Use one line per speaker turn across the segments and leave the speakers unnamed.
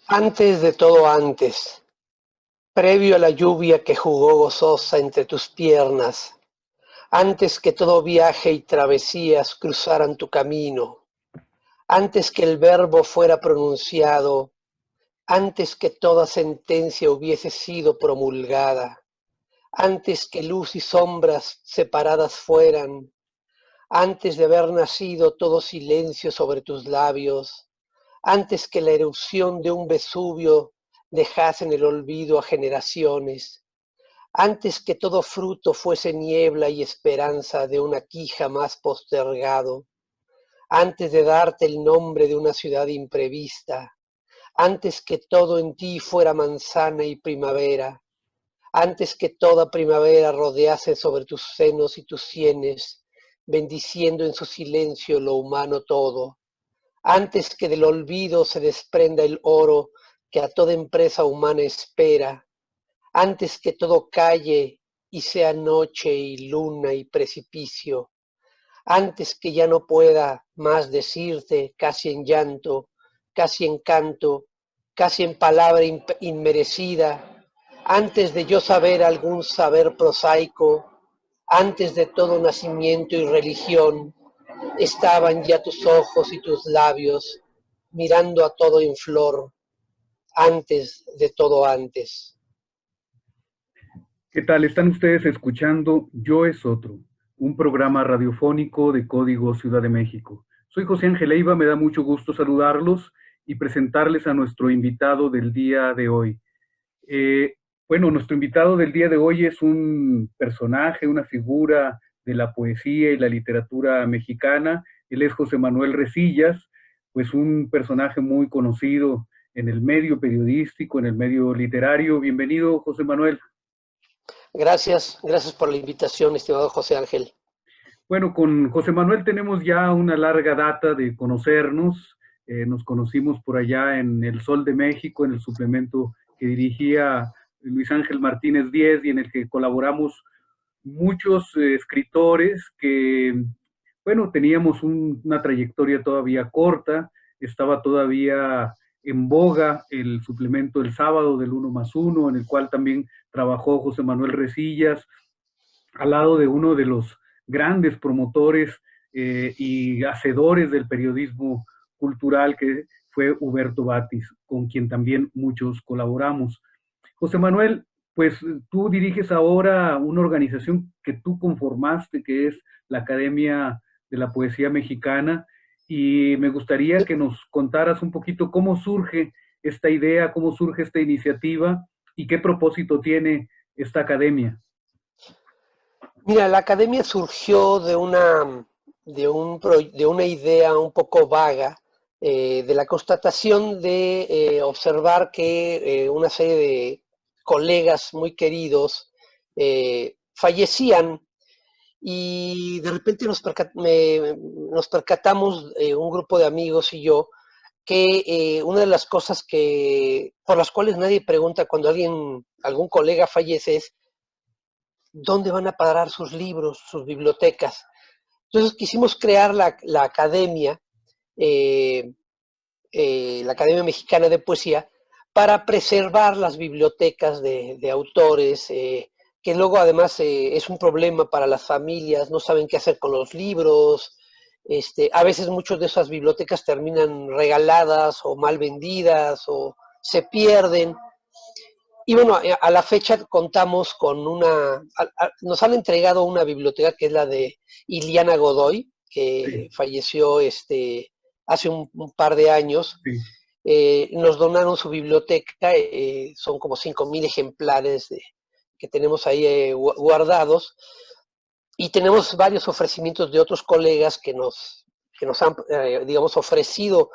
Antes de todo antes, previo a la lluvia que jugó gozosa entre tus piernas, antes que todo viaje y travesías cruzaran tu camino, antes que el verbo fuera pronunciado, antes que toda sentencia hubiese sido promulgada, antes que luz y sombras separadas fueran, antes de haber nacido todo silencio sobre tus labios, antes que la erupción de un Vesubio dejase en el olvido a generaciones, antes que todo fruto fuese niebla y esperanza de una quija más postergado, antes de darte el nombre de una ciudad imprevista, antes que todo en ti fuera manzana y primavera, antes que toda primavera rodease sobre tus senos y tus sienes, bendiciendo en su silencio lo humano todo, antes que del olvido se desprenda el oro que a toda empresa humana espera, antes que todo calle y sea noche y luna y precipicio, antes que ya no pueda más decirte casi en llanto, casi en canto, casi en palabra inmerecida, antes de yo saber algún saber prosaico, antes de todo nacimiento y religión, estaban ya tus ojos y tus labios mirando a todo en flor, antes de todo antes.
¿Qué tal? Están ustedes escuchando Yo es Otro, un programa radiofónico de Código Ciudad de México. Soy José Ángel Leiva, me da mucho gusto saludarlos y presentarles a nuestro invitado del día de hoy. Bueno, nuestro invitado del día de hoy es un personaje, una figura de la poesía y la literatura mexicana. Él es José Manuel Resillas, pues un personaje muy conocido en el medio periodístico, en el medio literario. Bienvenido, José Manuel.
Gracias por la invitación, estimado José Ángel.
Bueno, con José Manuel tenemos ya una larga data de conocernos. Nos conocimos por allá en El Sol de México, en el suplemento que dirigía Luis Ángel Martínez Díez y en el que colaboramos muchos escritores que, bueno, teníamos una trayectoria todavía corta, estaba todavía en boga el suplemento El Sábado del 1+1, en el cual también trabajó José Manuel Resillas, al lado de uno de los grandes promotores y hacedores del periodismo cultural que fue Huberto Batis, con quien también muchos colaboramos. José Manuel, pues tú diriges ahora una organización que tú conformaste, que es la Academia de la Poesía Mexicana, y me gustaría que nos contaras un poquito cómo surge esta idea, cómo surge esta iniciativa y qué propósito tiene esta academia.
Mira, la academia surgió de una idea un poco vaga, de la constatación de observar que una serie de colegas muy queridos fallecían y de repente nos percatamos, un grupo de amigos y yo, que una de las cosas por las cuales nadie pregunta cuando algún colega fallece es dónde van a parar sus libros, sus bibliotecas. Entonces quisimos crear eh, la Academia Mexicana de Poesía, para preservar las bibliotecas de autores, que luego además es un problema para las familias, no saben qué hacer con los libros. A veces muchas de esas bibliotecas terminan regaladas o mal vendidas o se pierden. Y bueno, a la fecha contamos con nos han entregado una biblioteca que es la de Iliana Godoy, que
Sí,
falleció hace un par de años.
sí.
Nos donaron su biblioteca, son como 5,000 ejemplares que tenemos ahí guardados, y tenemos varios ofrecimientos de otros colegas que nos han, digamos, ofrecido,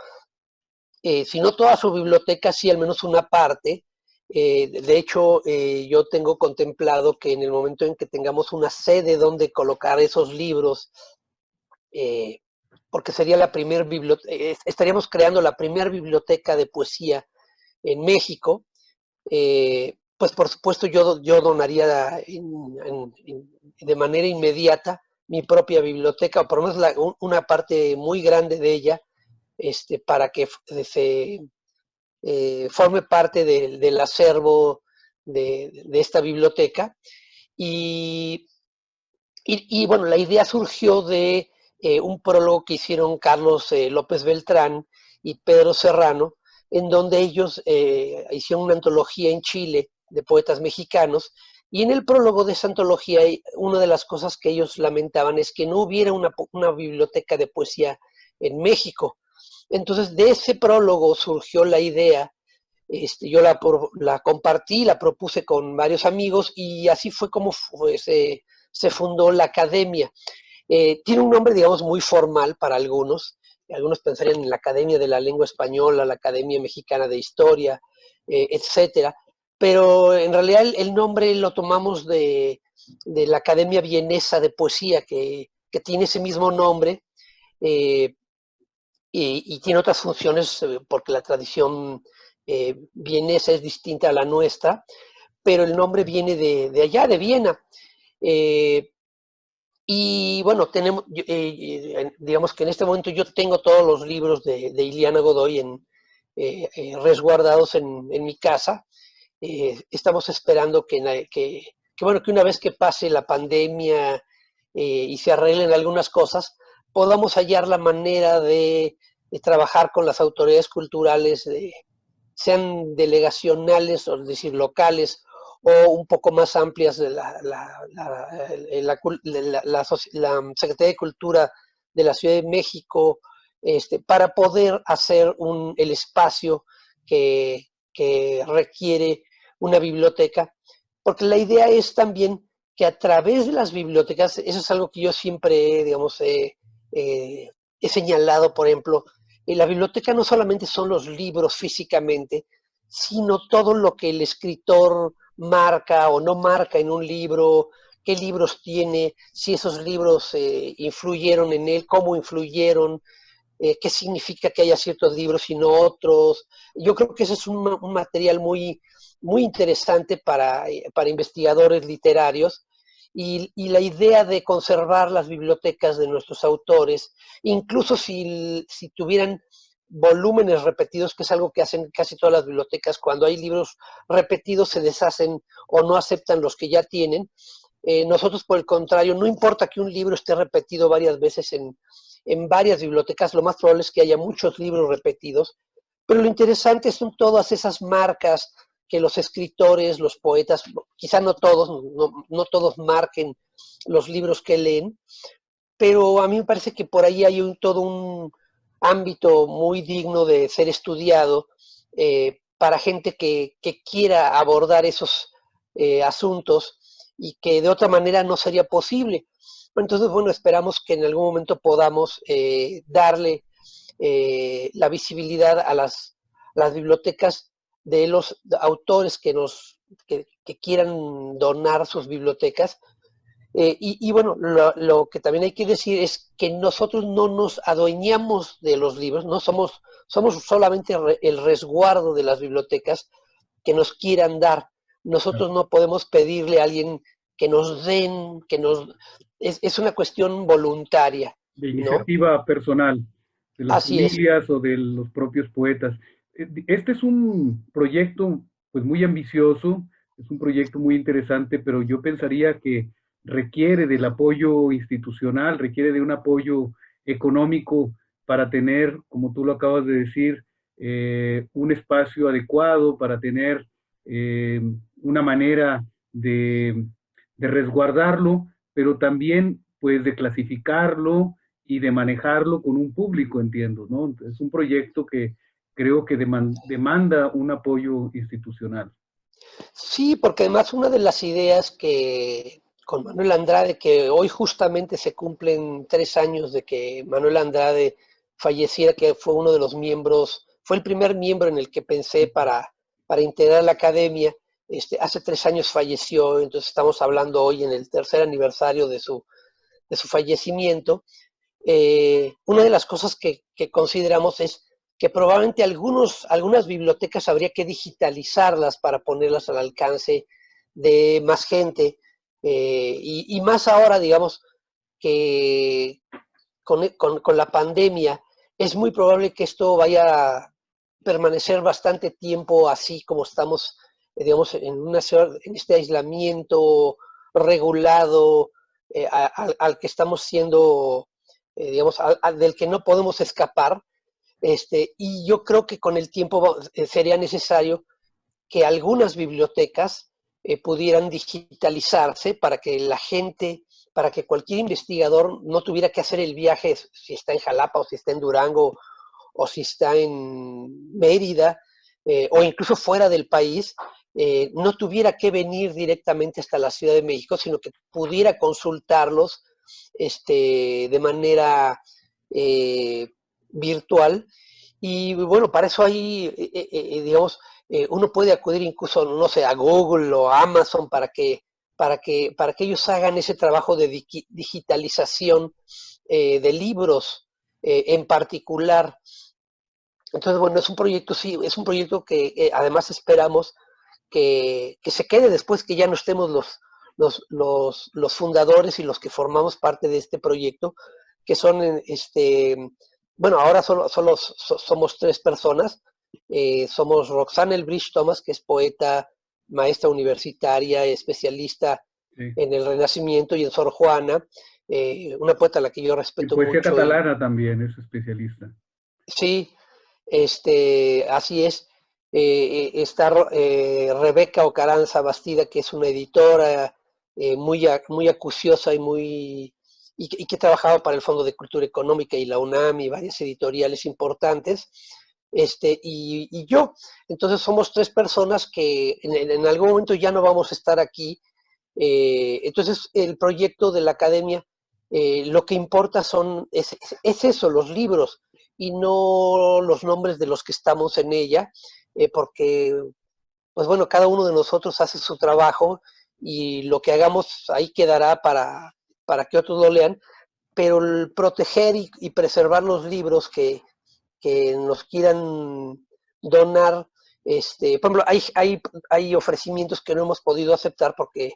si no toda su biblioteca, sí al menos una parte. De hecho, yo tengo contemplado que en el momento en que tengamos una sede donde colocar esos libros, eh, porque sería la primera biblioteca, estaríamos creando la primera biblioteca de poesía en México, pues por supuesto yo donaría de manera inmediata mi propia biblioteca, o por lo menos una parte muy grande de ella, para que se forme parte del acervo de esta biblioteca. Y bueno, la idea surgió de un prólogo que hicieron Carlos López Beltrán y Pedro Serrano, en donde ellos hicieron una antología en Chile de poetas mexicanos, y en el prólogo de esa antología, una de las cosas que ellos lamentaban es que no hubiera una biblioteca de poesía en México. Entonces, de ese prólogo surgió la idea. Yo la compartí, la propuse con varios amigos, y así fue como se fundó la academia. Tiene un nombre, digamos, muy formal para algunos. Algunos pensarían en la Academia de la Lengua Española, la Academia Mexicana de Historia, etcétera. Pero en realidad el nombre lo tomamos de la Academia Vienesa de Poesía, que tiene ese mismo nombre, eh, y tiene otras funciones, porque la tradición vienesa es distinta a la nuestra, pero el nombre viene de allá, de Viena. Eh, y bueno, digamos que en este momento yo tengo todos los libros de Iliana Godoy resguardados en mi casa. Estamos esperando bueno, que una vez que pase la pandemia y se arreglen algunas cosas, podamos hallar la manera de trabajar con las autoridades culturales, sean delegacionales, o es decir, locales, o un poco más amplias de la Secretaría de Cultura de la Ciudad de México, para poder hacer el espacio que requiere una biblioteca, porque la idea es también que a través de las bibliotecas, eso es algo que yo siempre, digamos, he señalado. Por ejemplo, la biblioteca no solamente son los libros físicamente, sino todo lo que el escritor marca o no marca en un libro, qué libros tiene, si esos libros influyeron en él, cómo influyeron, qué significa que haya ciertos libros y no otros. Yo creo que ese es un material muy interesante para investigadores literarios, y la idea de conservar las bibliotecas de nuestros autores, incluso si tuvieran volúmenes repetidos, que es algo que hacen casi todas las bibliotecas. Cuando hay libros repetidos se deshacen o no aceptan los que ya tienen. Nosotros, por el contrario, no importa que un libro esté repetido varias veces en varias bibliotecas, lo más probable es que haya muchos libros repetidos, pero lo interesante son todas esas marcas que los escritores, los poetas, quizá no todos marquen los libros que leen, pero a mí me parece que por ahí hay todo un ámbito muy digno de ser estudiado, para gente que quiera abordar esos asuntos, y que de otra manera no sería posible. Entonces, bueno, esperamos que en algún momento podamos darle la visibilidad a las bibliotecas de los autores que quieran donar sus bibliotecas. Y bueno, lo que también hay que decir es que nosotros no nos adueñamos de los libros, no somos solamente el resguardo de las bibliotecas que nos quieran dar. Nosotros no podemos pedirle a alguien que nos den, es una cuestión voluntaria,
De
¿no?
iniciativa personal, de las
Así es.
familias o de los propios poetas. Este es un proyecto pues muy ambicioso, es un proyecto muy interesante, pero yo pensaría que requiere del apoyo institucional, requiere de un apoyo económico para tener, como tú lo acabas de decir, un espacio adecuado, para tener una manera de resguardarlo, pero también pues de clasificarlo y de manejarlo con un público, entiendo, ¿no? Es un proyecto que creo que demanda un apoyo institucional.
Sí, porque además una de las ideas que con Manuel Andrade, que hoy justamente se cumplen 3 años de que Manuel Andrade falleciera, que fue uno de los miembros, fue el primer miembro en el que pensé para integrar la academia. Hace 3 años falleció, entonces estamos hablando hoy en el tercer aniversario de su fallecimiento. Una de las cosas que consideramos es que probablemente algunas bibliotecas habría que digitalizarlas para ponerlas al alcance de más gente, y más ahora, digamos, que con la pandemia es muy probable que esto vaya permanecer bastante tiempo así como estamos, digamos, en este aislamiento regulado al que estamos siendo, digamos, del que no podemos escapar. Y yo creo que con el tiempo sería necesario que algunas bibliotecas pudieran digitalizarse para que la gente, para que cualquier investigador no tuviera que hacer el viaje si está en Jalapa o si está en Durango o si está en Mérida o incluso fuera del país, no tuviera que venir directamente hasta la Ciudad de México, sino que pudiera consultarlos de manera virtual. Y bueno, para eso hay, digamos, uno puede acudir incluso, no sé, a Google o a Amazon para que ellos hagan ese trabajo de digitalización de libros en particular. Entonces, bueno, es un proyecto, sí, es un proyecto que además esperamos que se quede después que ya no estemos los fundadores y los que formamos parte de este proyecto, que son, bueno, ahora solo somos 3 personas. Somos Roxana Elbridge Thomas, que es poeta, maestra universitaria, especialista
Sí.
en el Renacimiento y en Sor Juana, una poeta a la que yo
Y
respeto
poesía
mucho.
catalana también es especialista.
Sí, así es. Está Rebeca Ocaranza Bastida, que es una editora muy acuciosa y que ha trabajado para el Fondo de Cultura Económica y la UNAM y varias editoriales importantes. Y yo. Entonces somos 3 personas que en algún momento ya no vamos a estar aquí. Entonces el proyecto de la academia, lo que importa es eso, los libros y no los nombres de los que estamos en ella, porque, pues bueno, cada uno de nosotros hace su trabajo y lo que hagamos ahí quedará para que otros lo lean, pero el proteger y preservar los libros que nos quieran donar, por ejemplo, hay ofrecimientos que no hemos podido aceptar porque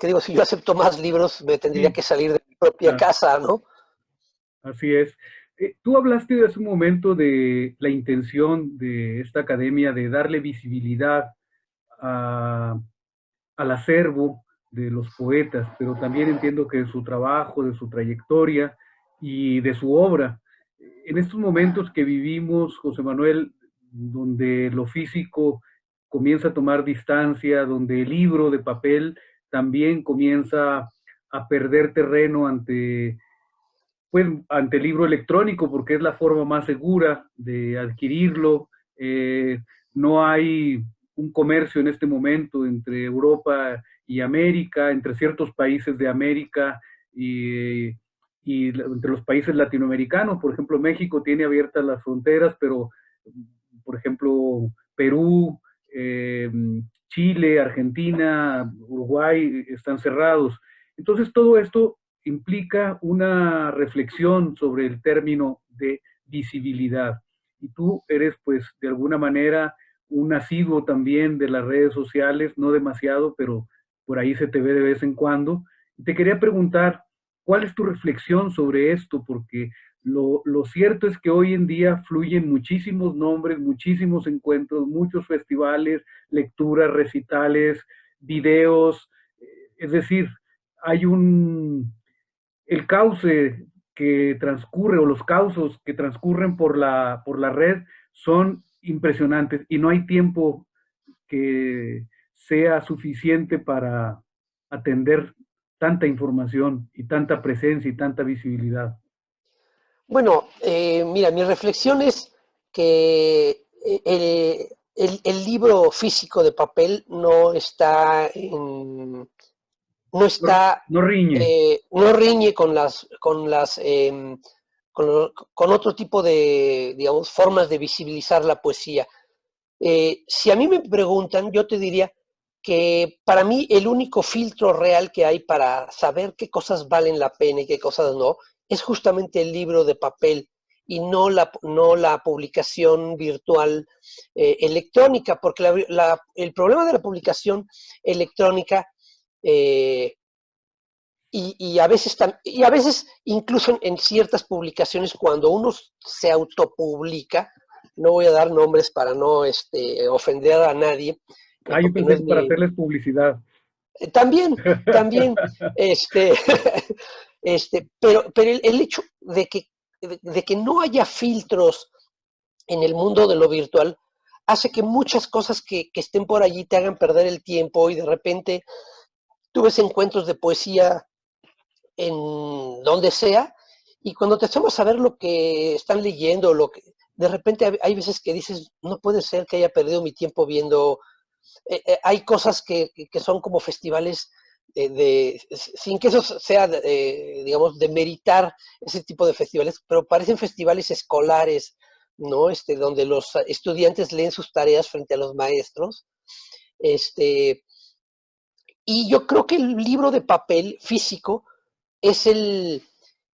digo, si yo acepto más libros, me tendría
Sí,
que salir de mi propia
claro,
casa, ¿no?
así es. Tú hablaste hace un momento de la intención de esta academia de darle visibilidad a, al acervo de los poetas, pero también entiendo que de su trabajo, de su trayectoria y de su obra. En estos momentos que vivimos, José Manuel, donde lo físico comienza a tomar distancia, donde el libro de papel también comienza a perder terreno ante, pues, ante el libro electrónico, porque es la forma más segura de adquirirlo. No hay un comercio en este momento entre Europa y América, entre ciertos países de América y entre los países latinoamericanos. Por ejemplo, México tiene abiertas las fronteras, pero, por ejemplo, Perú, Chile, Argentina, Uruguay están cerrados. Entonces, todo esto implica una reflexión sobre el término de visibilidad. Y tú eres, pues, de alguna manera un asiduo también de las redes sociales, no demasiado, pero por ahí se te ve de vez en cuando. Y te quería preguntar, ¿cuál es tu reflexión sobre esto? Porque lo cierto es que hoy en día fluyen muchísimos nombres, muchísimos encuentros, muchos festivales, lecturas, recitales, videos, es decir, hay el cauce que transcurre o los causos que transcurren por la red son impresionantes y no hay tiempo que sea suficiente para atender tanta información y tanta presencia y tanta visibilidad.
Bueno, mira, mi reflexión es que el libro físico de papel no
No,
está,
no riñe.
no riñe con otro tipo de, digamos, formas de visibilizar la poesía. Si a mí me preguntan, yo te diría que para mí el único filtro real que hay para saber qué cosas valen la pena y qué cosas no, es justamente el libro de papel y no la publicación virtual electrónica, porque el problema de la publicación electrónica eh, y a veces incluso en ciertas publicaciones, cuando uno se autopublica, no voy a dar nombres para no ofender a nadie,
Yo
porque no
pensé
es
que para
mi...
hacerles publicidad.
También, este, pero el hecho de que no haya filtros en el mundo de lo virtual hace que muchas cosas que estén por allí te hagan perder el tiempo y de repente tú ves encuentros de poesía en donde sea y cuando te echamos a ver lo que están leyendo, de repente hay veces que dices, no puede ser que haya perdido mi tiempo viendo, hay cosas que son como festivales sin que eso sea, digamos, de meritar ese tipo de festivales, pero parecen festivales escolares, ¿no? Donde los estudiantes leen sus tareas frente a los maestros. Este, y yo creo que el libro de papel físico es el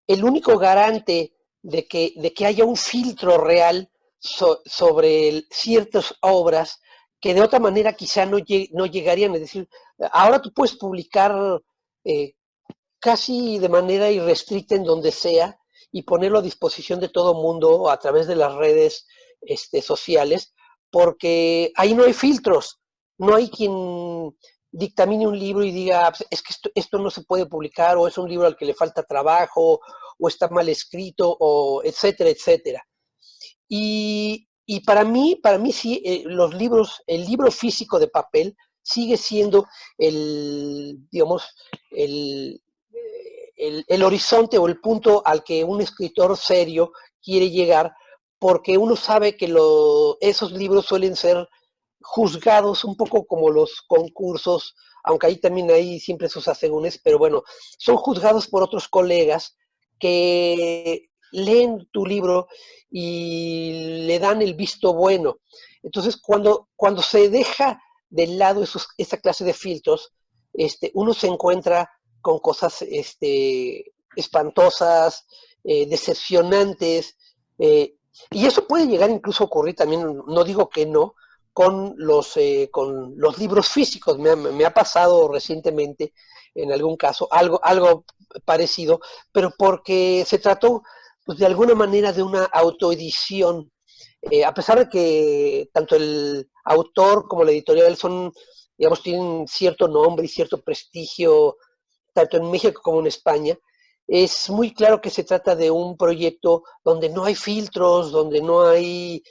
único garante de que haya un filtro real sobre ciertas obras que de otra manera quizá no llegarían. Es decir, ahora tú puedes publicar eh, casi de manera irrestricta en donde sea y ponerlo a disposición de todo mundo a través de las redes sociales, porque ahí no hay filtros, no hay quien dictamine un libro y diga, es que esto no se puede publicar, o es un libro al que le falta trabajo, o está mal escrito, o etcétera, etcétera. Y para mí sí, los libros, el libro físico de papel sigue siendo digamos, el, el horizonte o el punto al que un escritor serio quiere llegar, porque uno sabe que esos libros suelen ser juzgados un poco como los concursos, aunque ahí también hay siempre sus asegúnes, pero bueno, son juzgados por otros colegas que leen tu libro y le dan el visto bueno. Entonces, cuando se deja de lado esa clase de filtros, uno se encuentra con cosas espantosas, decepcionantes, y eso puede llegar incluso a ocurrir también, no digo que no, con los libros físicos. Me ha pasado recientemente, en algún caso, algo parecido, pero porque se trató pues, de alguna manera de una autoedición. A pesar de que tanto el autor como la editorial son, digamos, tienen cierto nombre y cierto prestigio, tanto en México como en España, es muy claro que se trata de un proyecto donde no hay filtros, donde no hay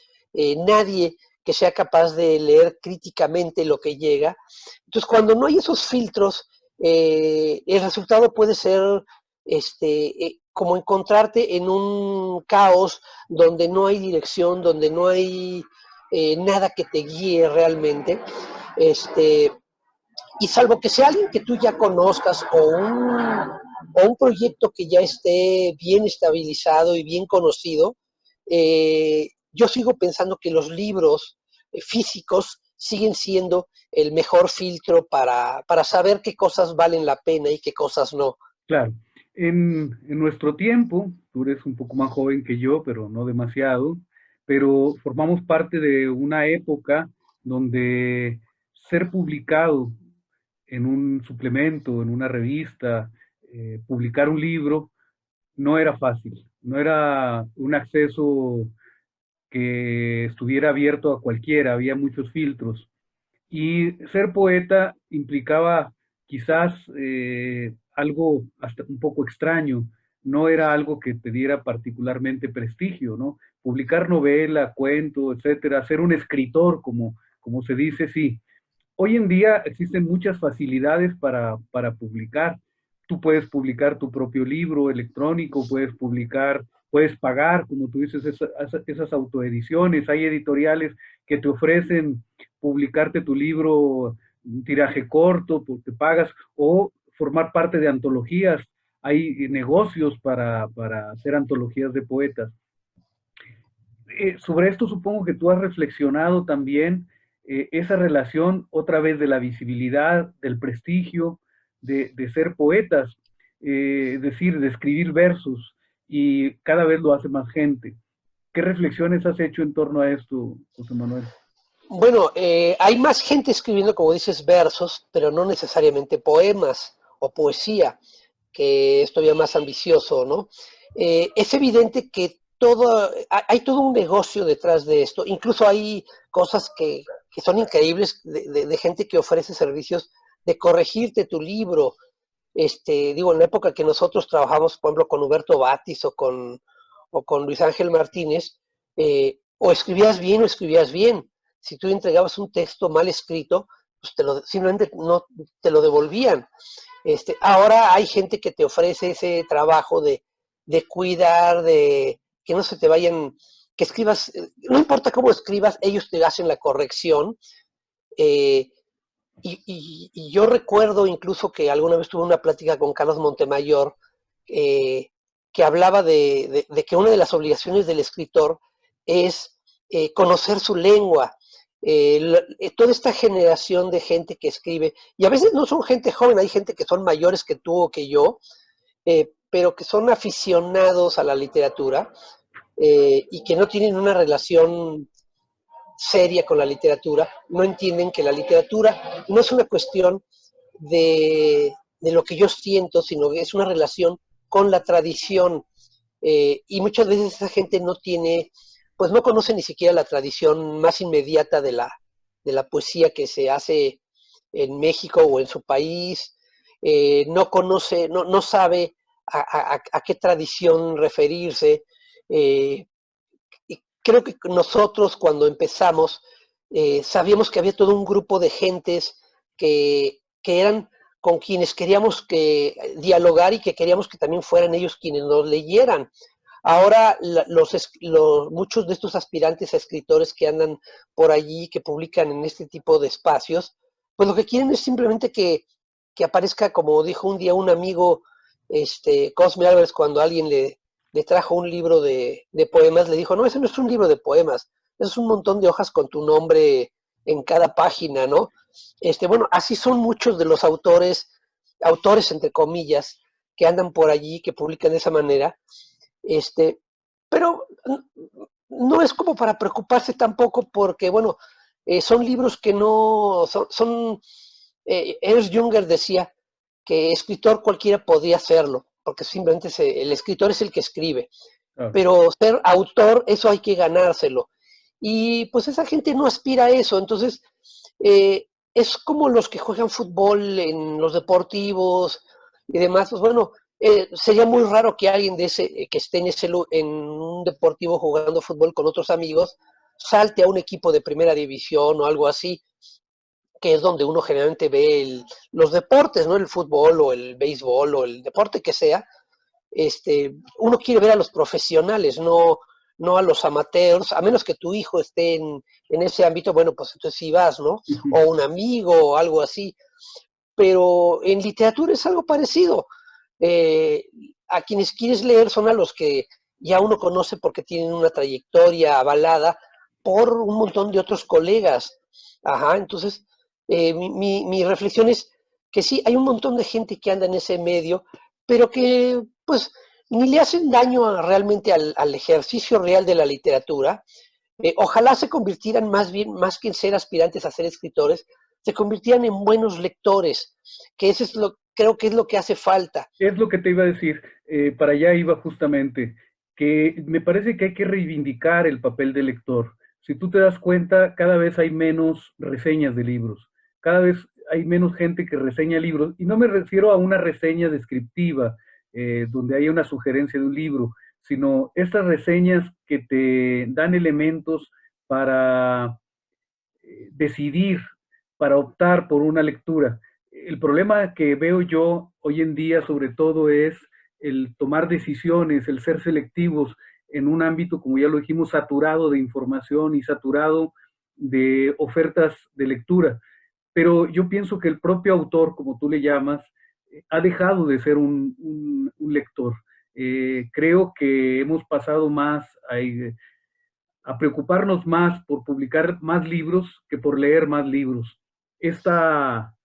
nadie que sea capaz de leer críticamente lo que llega. Entonces, cuando no hay esos filtros, el resultado puede ser como encontrarte en un caos donde no hay dirección, donde no hay nada que te guíe realmente. Este, y salvo que sea alguien que tú ya conozcas o un proyecto que ya esté bien estabilizado y bien conocido, yo sigo pensando que los libros físicos siguen siendo el mejor filtro para saber qué cosas valen la pena y qué cosas no.
Claro. En nuestro tiempo, tú eres un poco más joven que yo, pero no demasiado, pero formamos parte de una época donde ser publicado en un suplemento, en una revista, publicar un libro, no era fácil, no era un acceso que estuviera abierto a cualquiera, había muchos filtros. Y ser poeta implicaba quizás algo hasta un poco extraño, no era algo que te diera particularmente prestigio, ¿no? Publicar novela, cuento, etcétera, ser un escritor, como se dice, sí. Hoy en día existen muchas facilidades para publicar. Tú puedes publicar tu propio libro electrónico, puedes pagar, como tú dices, esas autoediciones. Hay editoriales que te ofrecen publicarte tu libro, un tiraje corto, porque pagas, o formar parte de antologías. Hay negocios para hacer antologías de poetas. Sobre esto supongo que tú has reflexionado también esa relación otra vez de la visibilidad, del prestigio, de ser poetas, es decir, de escribir versos, y cada vez lo hace más gente. ¿Qué reflexiones has hecho en torno a esto, José Manuel?
Bueno, hay más gente escribiendo, como dices, versos, pero no necesariamente poemas o poesía, que es todavía más ambicioso, ¿no? Es evidente que hay todo un negocio detrás de esto. Incluso hay cosas que son increíbles de gente que ofrece servicios de corregirte tu libro. Digo, en la época que nosotros trabajamos, por ejemplo, con Huberto Batis o con Luis Ángel Martínez, o escribías bien o escribías bien. Si tú entregabas un texto mal escrito, pues simplemente no te lo devolvían. Ahora hay gente que te ofrece ese trabajo de cuidar, de que no se te vayan, que escribas, no importa cómo escribas, ellos te hacen la corrección. eh, y yo recuerdo incluso que alguna vez tuve una plática con Carlos Montemayor, que hablaba de que una de las obligaciones del escritor es conocer su lengua. Toda esta generación de gente que escribe, y a veces no son gente joven, hay gente que son mayores que tú o que yo, pero que son aficionados a la literatura, y que no tienen una relación seria con la literatura, no entienden que la literatura no es una cuestión de lo que yo siento, sino que es una relación con la tradición. Y muchas veces esa gente no tiene, pues no conoce ni siquiera la tradición más inmediata de la poesía que se hace en México o en su país. No conoce, no sabe a qué tradición referirse. Eh, y creo que nosotros cuando empezamos sabíamos que había todo un grupo de gentes que eran con quienes queríamos dialogar y que queríamos que también fueran ellos quienes nos leyeran. Ahora muchos de estos aspirantes a escritores que andan por allí, que publican en este tipo de espacios, pues lo que quieren es simplemente que aparezca, como dijo un día un amigo, Cosme Álvarez, cuando alguien le trajo un libro de poemas, le dijo, no, ese no es un libro de poemas, es un montón de hojas con tu nombre en cada página, ¿no? Bueno, así son muchos de los autores entre comillas, que andan por allí, que publican de esa manera, pero no es como para preocuparse tampoco porque, bueno, son libros que no, Ernst Junger decía que escritor cualquiera podía hacerlo, porque simplemente el escritor es el que escribe, pero ser autor, eso hay que ganárselo. Y pues esa gente no aspira a eso, entonces es como los que juegan fútbol en los deportivos y demás, pues bueno, sería muy raro que alguien que esté en un deportivo jugando fútbol con otros amigos salte a un equipo de primera división o algo así, que es donde uno generalmente ve los deportes, ¿no? El fútbol o el béisbol o el deporte que sea. Uno quiere ver a los profesionales, no a los amateurs, a menos que tu hijo esté en ese ámbito, bueno, pues entonces sí vas, ¿no? O un amigo o algo así. Pero en literatura es algo parecido. A quienes quieres leer son a los que ya uno conoce porque tienen una trayectoria avalada por un montón de otros colegas. Ajá, entonces mi reflexión es que sí, hay un montón de gente que anda en ese medio, pero que pues ni le hacen daño realmente al ejercicio real de la literatura. Ojalá se convirtieran más que en ser aspirantes a ser escritores, se convirtieran en buenos lectores, que eso es creo que es lo que hace falta.
Es lo que te iba a decir, para allá iba justamente, que me parece que hay que reivindicar el papel del lector. Si tú te das cuenta, cada vez hay menos reseñas de libros, cada vez hay menos gente que reseña libros, y no me refiero a una reseña descriptiva, donde haya una sugerencia de un libro, sino estas reseñas que te dan elementos para decidir, para optar por una lectura. El problema que veo yo hoy en día sobre todo es el tomar decisiones, el ser selectivos en un ámbito, como ya lo dijimos, saturado de información y saturado de ofertas de lectura. Pero yo pienso que el propio autor, como tú le llamas, ha dejado de ser un lector. Creo que hemos pasado más a preocuparnos más por publicar más libros que por leer más libros. Esta,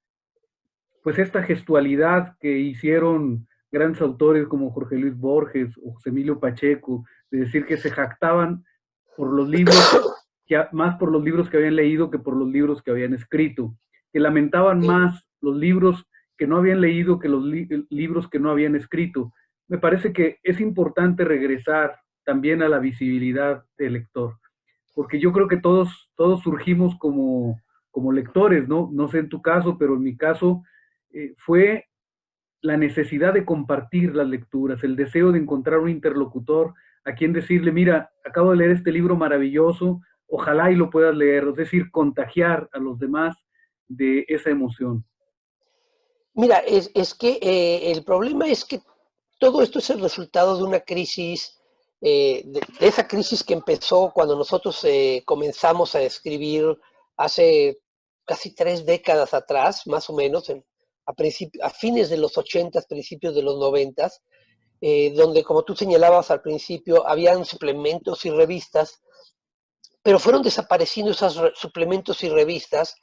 pues esta gestualidad que hicieron grandes autores como Jorge Luis Borges o José Emilio Pacheco, de decir que se jactaban por los libros, más por los libros que habían leído que por los libros que habían escrito, que lamentaban más los libros que no habían leído que los libros que no habían escrito. Me parece que es importante regresar también a la visibilidad del lector. Porque yo creo que todos surgimos como lectores, ¿no? No sé en tu caso, pero en mi caso fue la necesidad de compartir las lecturas, el deseo de encontrar un interlocutor a quien decirle, mira, acabo de leer este libro maravilloso, ojalá y lo puedas leer, es decir, contagiar a los demás de esa emoción.
Mira, es que el problema es que todo esto es el resultado de una crisis, de esa crisis que empezó cuando nosotros comenzamos a escribir hace casi 3 décadas atrás, más o menos, a fines de los 80, principios de los 90, donde, como tú señalabas al principio, habían suplementos y revistas, pero fueron desapareciendo esos suplementos y revistas,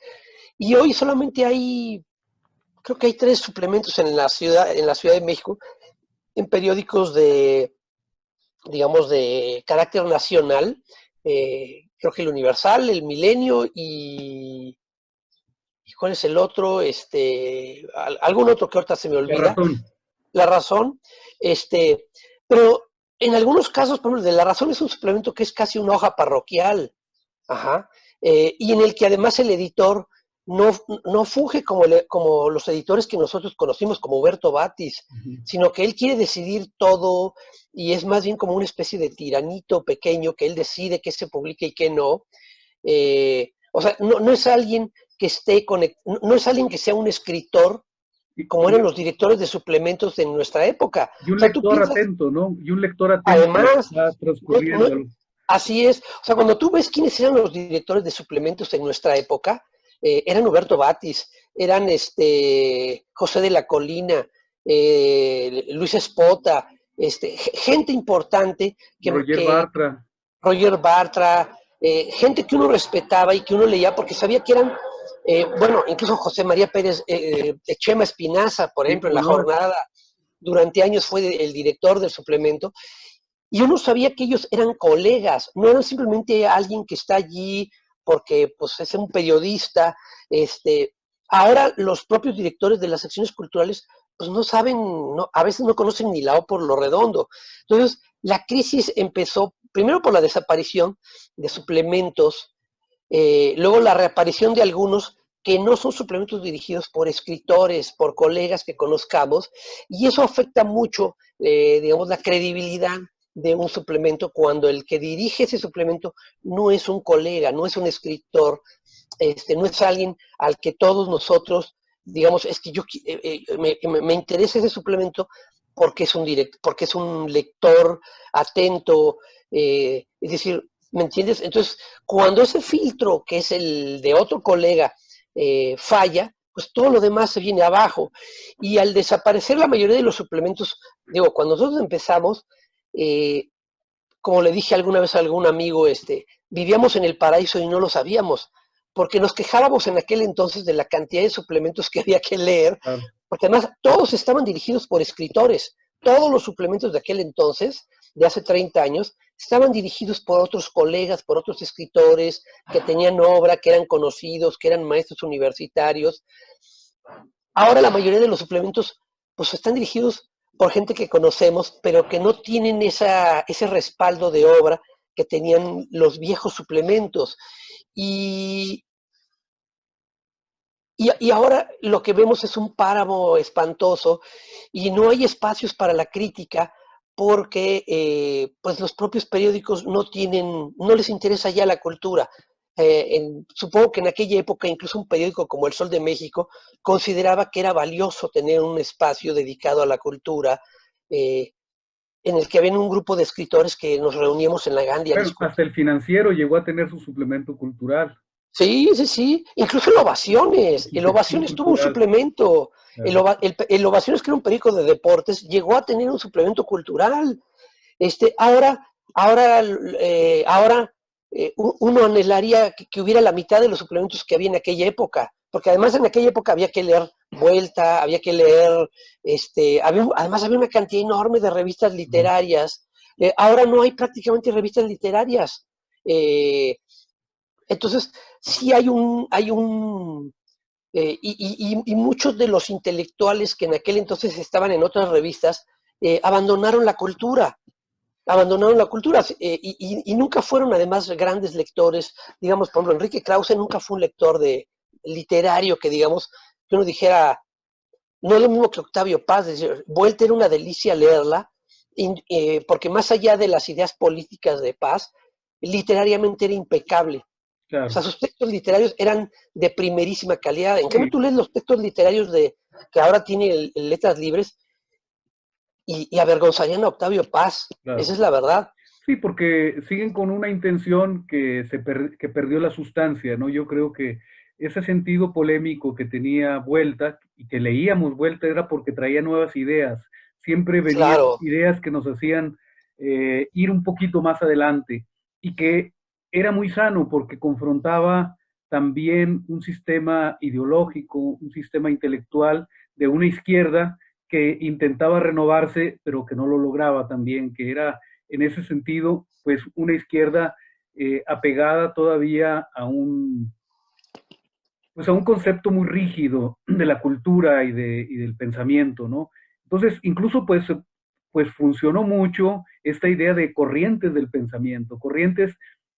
y hoy solamente creo que hay 3 suplementos en la Ciudad de México, en periódicos digamos, de carácter nacional. Creo que el Universal, el Milenio ¿y cuál es el otro? Algún otro que ahorita se me
La
olvida.
razón.
La Razón. Pero en algunos casos, por ejemplo, de La Razón es un suplemento que es casi una hoja parroquial. Ajá. Y en el que además el editor no, no funge como los editores que nosotros conocimos, como Huberto Batis, sino que él quiere decidir todo y es más bien como una especie de tiranito pequeño que él decide qué se publica y qué no. O sea, no es alguien que no es alguien que sea un escritor como eran los directores de suplementos de nuestra época.
Y un
O sea, tú
lector
piensas,
atento, ¿no? Y un lector atento a lo que
además,
está
no,
transcurriendo.
así es. O sea, cuando tú ves quiénes eran los directores de suplementos en nuestra época, eran Huberto Batis, eran José de la Colina, Luis Espota, gente importante
Roger
que
Bartra.
Roger Bartra, gente que uno respetaba y que uno leía porque sabía que eran, bueno, incluso José María Pérez, Chema Espinaza, por
Sí,
ejemplo, en
como
La
no.
Jornada, durante años fue el director del suplemento, y uno sabía que ellos eran colegas, no eran simplemente alguien que está allí porque pues, es un periodista. Ahora los propios directores de las secciones culturales pues no saben, a veces no conocen ni la O por lo redondo. Entonces, la crisis empezó primero por la desaparición de suplementos, luego la reaparición de algunos que no son suplementos dirigidos por escritores, por colegas que conozcamos, y eso afecta mucho, digamos, la credibilidad de un suplemento cuando el que dirige ese suplemento no es un colega, no es un escritor, no es alguien al que todos nosotros, digamos, es que me interesa ese suplemento porque porque es un lector atento, es decir, ¿me entiendes? Entonces, cuando ese filtro, que es el de otro colega, falla, pues todo lo demás se viene abajo. Y al desaparecer la mayoría de los suplementos, digo, cuando nosotros empezamos, eh, como le dije alguna vez a algún amigo, vivíamos en el paraíso y no lo sabíamos, porque nos quejábamos en aquel entonces de la cantidad de suplementos que había que leer,
Claro.
porque además todos estaban dirigidos por escritores. Todos los suplementos de aquel entonces, de hace 30 años, estaban dirigidos por otros colegas, por otros escritores que tenían obra, que eran conocidos, que eran maestros universitarios. Ahora la mayoría de los suplementos pues están dirigidos por gente que conocemos, pero que no tienen ese respaldo de obra que tenían los viejos suplementos. Y, y ahora lo que vemos es un páramo espantoso y no hay espacios para la crítica porque pues los propios periódicos no les interesa ya la cultura. Supongo que en aquella época incluso un periódico como El Sol de México consideraba que era valioso tener un espacio dedicado a la cultura, eh, en el que había un grupo de escritores que nos reuníamos en la Gandhi a
Bueno,
discutir.
hasta el Financiero llegó a tener su suplemento cultural,
Sí, sí, sí. Incluso el Ovaciones.
su
El
sección
Ovaciones tuvo un
cultural.
suplemento.
Claro.
El Ovaciones, que era un periódico de deportes, llegó a tener un suplemento cultural. Ahora, uno anhelaría que hubiera la mitad de los suplementos que había en aquella época, porque además en aquella época había que leer Vuelta, había que leer, además había una cantidad enorme de revistas literarias. Ahora no hay prácticamente revistas literarias. Entonces, sí y muchos de los intelectuales que en aquel entonces estaban en otras revistas, abandonaron la cultura. abandonaron la cultura y nunca fueron además grandes lectores. Digamos, por ejemplo, Enrique Krause nunca fue un lector de literario que, digamos, que uno dijera, no es lo mismo que Octavio Paz. Decir, Vuelta era una delicia leerla, porque más allá de las ideas políticas de Paz, literariamente era impecable. O
Claro.
sea, sus textos literarios eran de primerísima calidad. En cambio,
Sí,
tú lees los textos literarios que ahora tiene Letras Libres y avergonzarían a Octavio Paz. Esa
claro.
es la verdad.
Sí, porque siguen con una intención que perdió la sustancia, ¿no? Yo creo que ese sentido polémico que tenía Vuelta y que leíamos Vuelta era porque traía nuevas ideas. Siempre venían
Claro,
ideas que nos hacían ir un poquito más adelante y que era muy sano porque confrontaba también un sistema ideológico, un sistema intelectual de una izquierda que intentaba renovarse, pero que no lo lograba también, que era en ese sentido, pues una izquierda apegada todavía pues a un concepto muy rígido de la cultura y del pensamiento, ¿no? Entonces, incluso pues funcionó mucho esta idea de corrientes del pensamiento, corrientes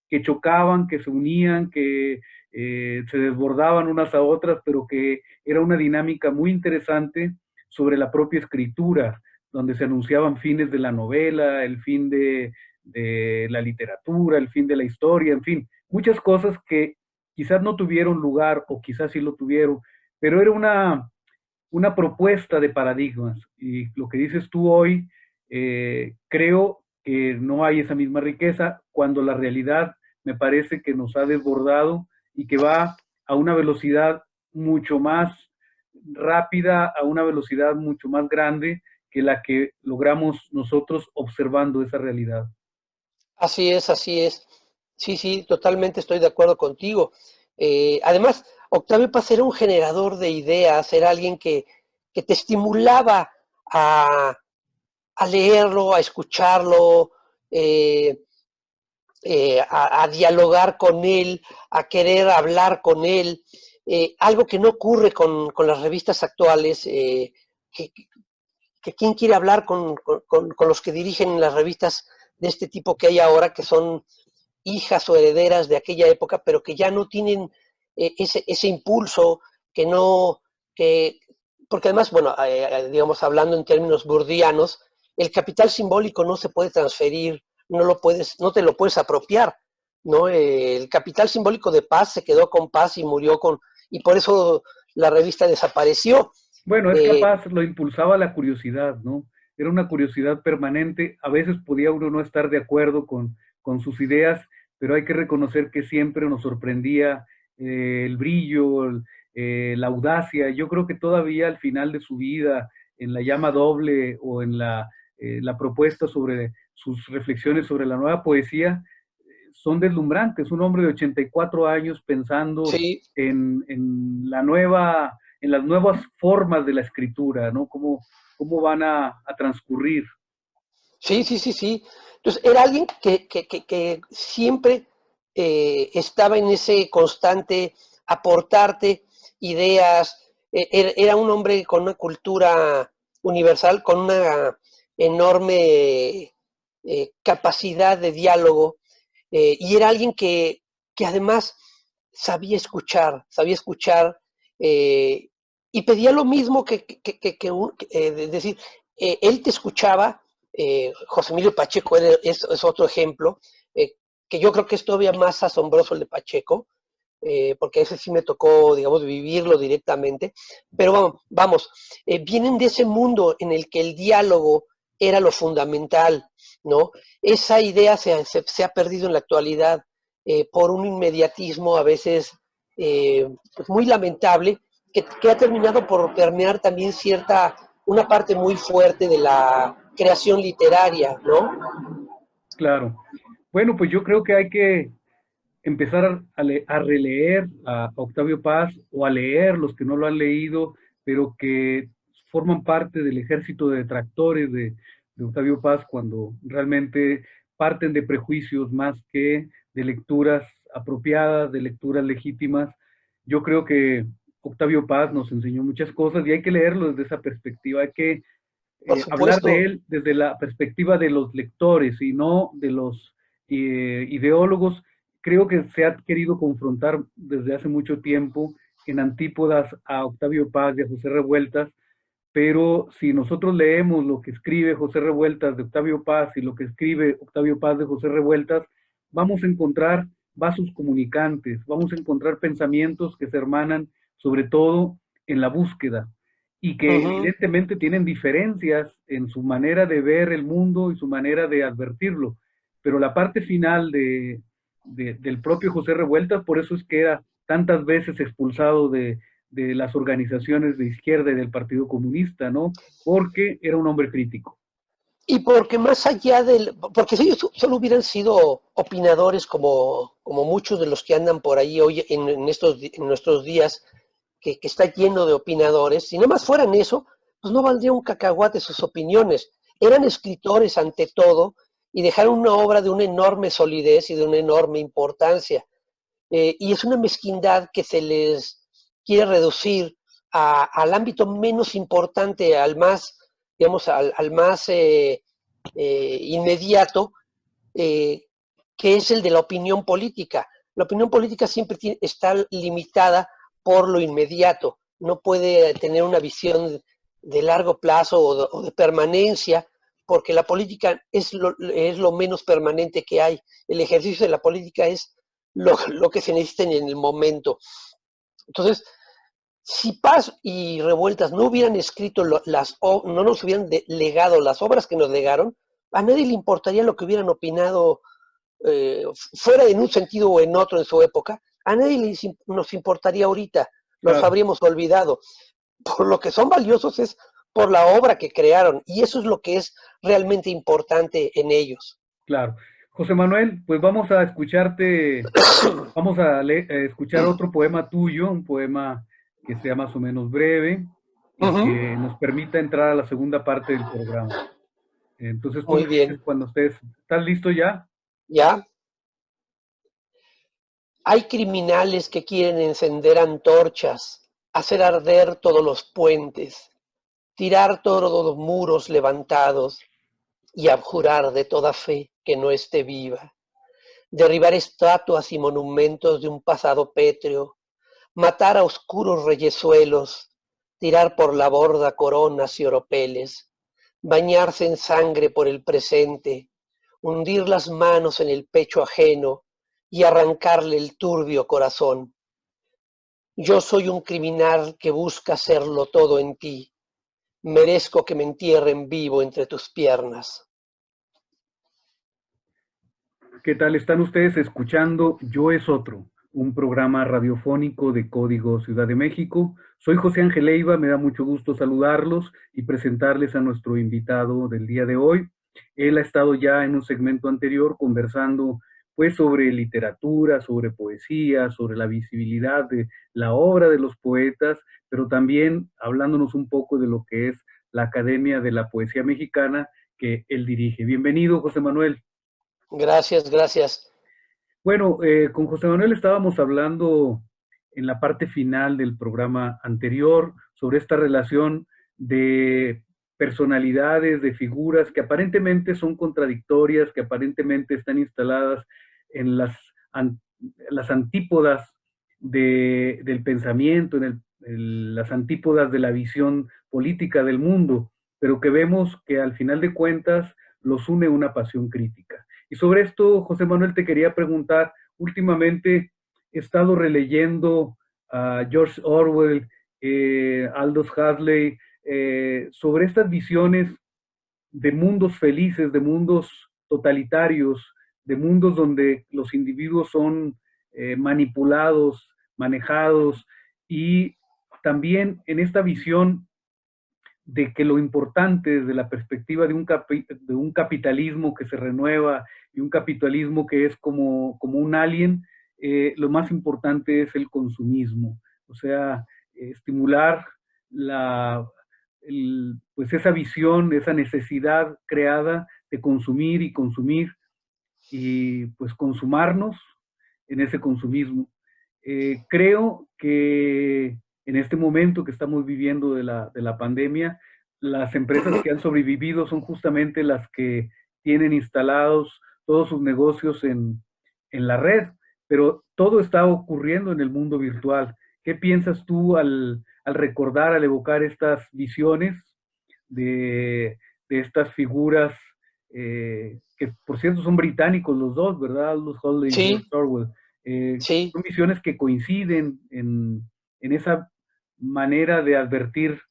que chocaban, que se unían, que se desbordaban unas a otras, pero que era una dinámica muy interesante sobre la propia escritura, donde se anunciaban fines de la novela, el fin de la literatura, el fin de la historia, en fin, muchas cosas que quizás no tuvieron lugar o quizás sí lo tuvieron, pero era una propuesta de paradigmas. Y lo que dices tú hoy, creo que no hay esa misma riqueza cuando la realidad me parece que nos ha desbordado y que va a una velocidad mucho más rápida, a una velocidad mucho más grande que la que logramos nosotros observando esa realidad.
así es, así es. Sí, sí, totalmente estoy de acuerdo contigo. Además, Octavio Paz era un generador de ideas, era alguien que te estimulaba a, a leerlo, a escucharlo, eh, a dialogar con él, a querer hablar con él. Algo que no ocurre con las revistas actuales, que quién quiere hablar con los que dirigen las revistas de este tipo que hay ahora, que son hijas o herederas de aquella época, pero que ya no tienen ese impulso, que no, que, porque además, bueno, digamos, hablando en términos burdianos, el capital simbólico no se puede transferir, no te lo puedes apropiar, ¿no? El capital simbólico de Paz se quedó con Paz y murió y por eso la revista desapareció.
Bueno, es
Eh,
capaz, lo impulsaba la curiosidad, ¿no? Era una curiosidad permanente. A veces podía uno no estar de acuerdo con sus ideas, pero hay que reconocer que siempre nos sorprendía el brillo, la audacia. Yo creo que todavía al final de su vida, en la llama doble o en la propuesta sobre sus reflexiones sobre la nueva poesía, son deslumbrantes. Un hombre de 84 años pensando
sí,
en la nueva en las nuevas formas de la escritura, ¿no? Cómo van a transcurrir.
sí, sí, sí, sí. Entonces, era alguien que siempre estaba en ese constante aportarte ideas. Era un hombre con una cultura universal, con una enorme capacidad de diálogo, y era alguien que además sabía escuchar, eh, y pedía lo mismo decir, él te escuchaba. José Emilio Pacheco es otro ejemplo, que yo creo que es todavía más asombroso el de Pacheco, porque ese sí me tocó, digamos, vivirlo directamente, pero vamos, vienen de ese mundo en el que el diálogo era lo fundamental, ¿no? Esa idea se ha perdido en la actualidad por un inmediatismo a veces pues muy lamentable, que ha terminado por permear también una parte muy fuerte de la creación literaria, ¿no?
Claro. Bueno, pues yo creo que hay que empezar a releer a Octavio Paz o a leer los que no lo han leído, pero que forman parte del ejército de detractores de Octavio Paz cuando realmente parten de prejuicios más que de lecturas apropiadas, de lecturas legítimas. Yo creo que Octavio Paz nos enseñó muchas cosas y hay que leerlo desde esa perspectiva, hay que
Por
hablar de
supuesto.
él desde la perspectiva de los lectores y no de los ideólogos. Creo que se ha querido confrontar desde hace mucho tiempo en antípodas a Octavio Paz y a José Revueltas, pero si nosotros leemos lo que escribe José Revueltas de Octavio Paz y lo que escribe Octavio Paz de José Revueltas, vamos a encontrar vasos comunicantes, vamos a encontrar pensamientos que se hermanan sobre todo en la búsqueda y que
Ujú.
evidentemente tienen diferencias en su manera de ver el mundo y su manera de advertirlo, pero la parte final del propio José Revueltas, por eso es que era tantas veces expulsado de las organizaciones de izquierda y del Partido Comunista, ¿no? Porque era un hombre crítico.
Y porque más allá porque si ellos solo hubieran sido opinadores como muchos de los que andan por ahí hoy en nuestros días, que está lleno de opinadores, si nada más fueran eso, pues no valdría un cacahuate sus opiniones. Eran escritores ante todo y dejaron una obra de una enorme solidez y de una enorme importancia. Y es una mezquindad que se les quiere reducir al ámbito menos importante, al más, digamos, al más inmediato, eh, que es el de la opinión política. La opinión política siempre está limitada por lo inmediato, no puede tener una visión de largo plazo o de permanencia, porque la política es lo menos permanente que hay. El ejercicio de la política es lo que se necesita en el momento. Entonces, si Paz y Revueltas no hubieran escrito no nos hubieran legado las obras que nos legaron, a nadie le importaría lo que hubieran opinado, fuera en un sentido o en otro en su época, a nadie nos importaría ahorita, los
Claro,
habríamos olvidado. Por lo que son valiosos es por la obra que crearon, y eso es lo que es realmente importante en ellos.
claro. José Manuel, pues vamos a escucharte, vamos a escuchar otro poema tuyo, un poema que sea más o menos breve y que nos permita entrar a la segunda parte del programa. Entonces tú me
Muy
dices
bien,
cuando estés, ¿estás listo ya?
ya. Hay criminales que quieren encender antorchas, hacer arder todos los puentes, tirar todos los muros levantados y abjurar de toda fe que no esté viva, derribar estatuas y monumentos de un pasado pétreo, matar a oscuros reyesuelos, tirar por la borda coronas y oropeles, bañarse en sangre por el presente, hundir las manos en el pecho ajeno y arrancarle el turbio corazón. Yo soy un criminal que busca hacerlo todo en ti. Merezco que me entierren vivo entre tus piernas.
¿Qué tal? Están ustedes escuchando Yo es Otro, un programa radiofónico de Código Ciudad de México. Soy José Ángel Leiva, me da mucho gusto saludarlos y presentarles a nuestro invitado del día de hoy. Él ha estado ya en un segmento anterior conversando pues sobre literatura, sobre poesía, sobre la visibilidad de la obra de los poetas, pero también hablándonos un poco de lo que es la Academia de la Poesía Mexicana que él dirige. Bienvenido, José Manuel.
Gracias, gracias.
Bueno, con José Manuel estábamos hablando en la parte final del programa anterior sobre esta relación de personalidades, de figuras que aparentemente son contradictorias, que aparentemente están instaladas en las antípodas del pensamiento, en las antípodas de la visión política del mundo, pero que vemos que al final de cuentas los une una pasión crítica. Y sobre esto, José Manuel, te quería preguntar, últimamente he estado releyendo a George Orwell, Aldous Huxley, sobre estas visiones de mundos felices, de mundos totalitarios, de mundos donde los individuos son manipulados, manejados, y también en esta visión de que lo importante desde la perspectiva de un capitalismo que se renueva y un capitalismo que es como un alien, lo más importante es el consumismo, o sea, estimular pues esa visión, esa necesidad creada de consumir y pues consumarnos en ese consumismo. Creo que en este momento que estamos viviendo de la pandemia, las empresas que han sobrevivido son justamente las que tienen instalados todos sus negocios en la red, pero todo está ocurriendo en el mundo virtual. ¿Qué piensas tú al recordar, al evocar estas visiones de estas figuras que por cierto son británicos los dos, ¿verdad? Aldous Huxley y George
Sí,
Orwell.
sí.
Son visiones que coinciden en esa manera de advertir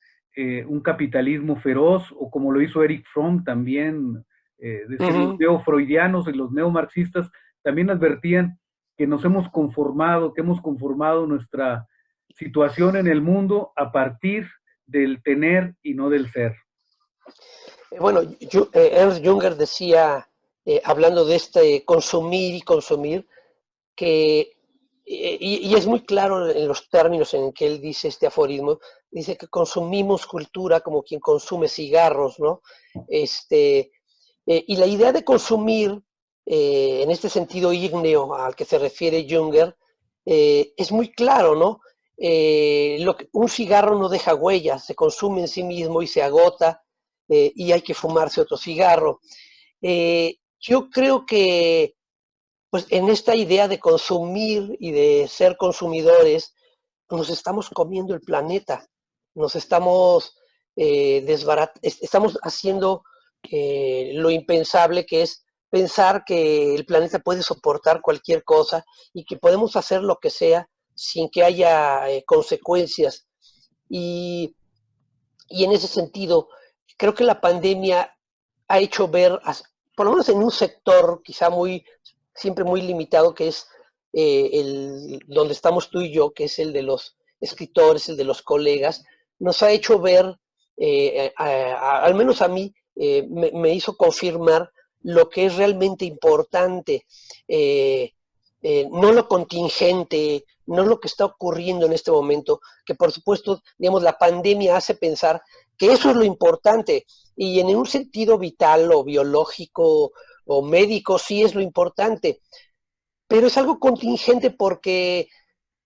un capitalismo feroz, o como lo hizo Eric Fromm también, decir, los
Ujú.
neofreudianos y los neomarxistas también advertían que nos hemos conformado, que hemos conformado nuestra situación en el mundo a partir del tener y no del ser.
Bueno, Ernst Junger decía, hablando de este consumir y consumir, que, y es muy claro en los términos en que él dice este aforismo, dice que consumimos cultura como quien consume cigarros, ¿no? Y la idea de consumir, en este sentido ígneo al que se refiere Junger, es muy claro, ¿no? Un cigarro no deja huellas, se consume en sí mismo y se agota, y hay que fumarse otro cigarro. Yo creo que pues en esta idea de consumir y de ser consumidores, nos estamos comiendo el planeta, nos estamos, estamos haciendo lo impensable, que es pensar que el planeta puede soportar cualquier cosa y que podemos hacer lo que sea sin que haya consecuencias. Y, y en ese sentido, creo que la pandemia ha hecho ver, por lo menos en un sector quizá siempre muy limitado, que es donde estamos tú y yo, que es el de los escritores, el de los colegas, nos ha hecho ver, al menos a mí, me hizo confirmar lo que es realmente importante, eh, no lo contingente, no lo que está ocurriendo en este momento, que por supuesto, digamos, la pandemia hace pensar que eso es lo importante, y en un sentido vital o biológico o médico sí es lo importante, pero es algo contingente porque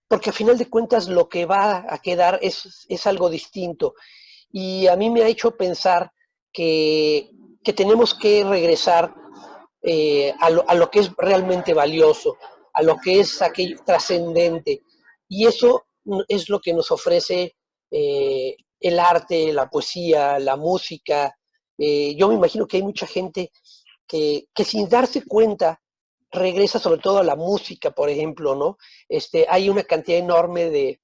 a final de cuentas lo que va a quedar es algo distinto. Y a mí me ha hecho pensar que tenemos que regresar a lo que es realmente valioso, a lo que es aquello trascendente. Y eso es lo que nos ofrece el arte, la poesía, la música. Yo me imagino que hay mucha gente que sin darse cuenta regresa sobre todo a la música, por ejemplo, ¿no? Hay una cantidad enorme de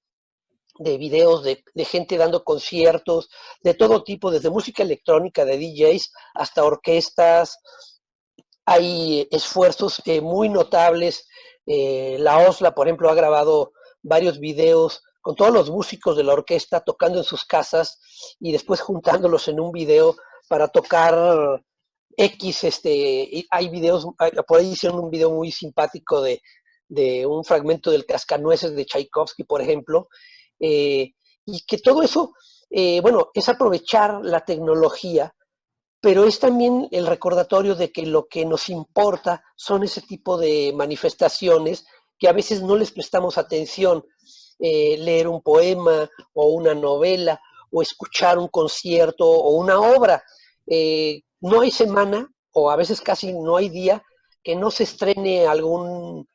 videos de gente dando conciertos de todo tipo, desde música electrónica de DJs hasta orquestas. Hay esfuerzos muy notables. La OSLA, por ejemplo, ha grabado varios videos con todos los músicos de la orquesta tocando en sus casas y después juntándolos en un video para tocar X. Y hay videos, por ahí hicieron un video muy simpático de un fragmento del Cascanueces de Tchaikovsky, por ejemplo, y que todo eso, bueno, es aprovechar la tecnología, pero es también el recordatorio de que lo que nos importa son ese tipo de manifestaciones que a veces no les prestamos atención. Leer un poema o una novela o escuchar un concierto o una obra. No hay semana, o a veces casi no hay día, que no se estrene algún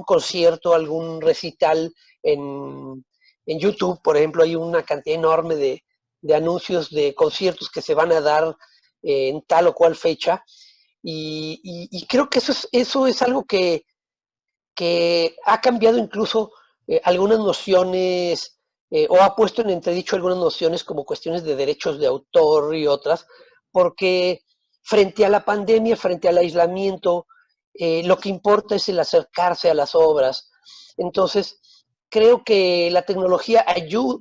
concierto, algún recital en YouTube. Por ejemplo, hay una cantidad enorme de anuncios de conciertos que se van a dar en tal o cual fecha. Y creo que eso es algo que ha cambiado incluso algunas nociones, o ha puesto en entredicho algunas nociones como cuestiones de derechos de autor y otras, porque frente a la pandemia, frente al aislamiento, lo que importa es el acercarse a las obras. Entonces, creo que la tecnología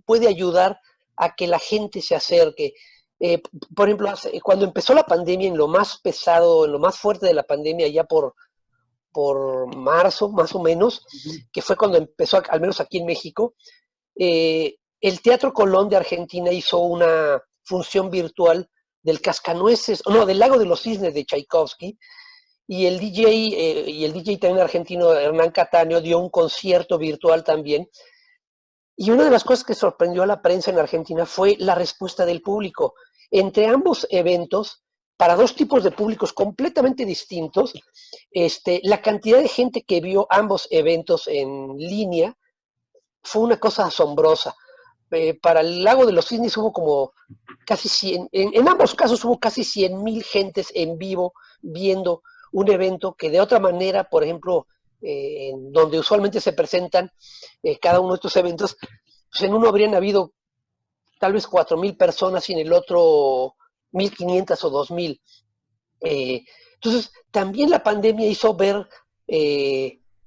puede ayudar a que la gente se acerque. Por ejemplo, cuando empezó la pandemia, en lo más pesado, en lo más fuerte de la pandemia, ya por marzo, más o menos,
Uh -huh.
que fue cuando empezó, al menos aquí en México, el Teatro Colón de Argentina hizo una función virtual del Cascanueces, no, del Lago de los Cisnes de Tchaikovsky, y el DJ también argentino, Hernán Cataño, dio un concierto virtual también. Y una de las cosas que sorprendió a la prensa en Argentina fue la respuesta del público. entre ambos eventos, para dos tipos de públicos completamente distintos, la cantidad de gente que vio ambos eventos en línea fue una cosa asombrosa. Para el Lago de los Cisnes hubo como casi 100, en ambos casos hubo casi 100,000 gentes en vivo viendo un evento que de otra manera, por ejemplo, en donde usualmente se presentan cada uno de estos eventos, pues en uno habrían habido tal vez 4,000 personas y en el otro 1,500 o 2,000. Entonces, también la pandemia hizo ver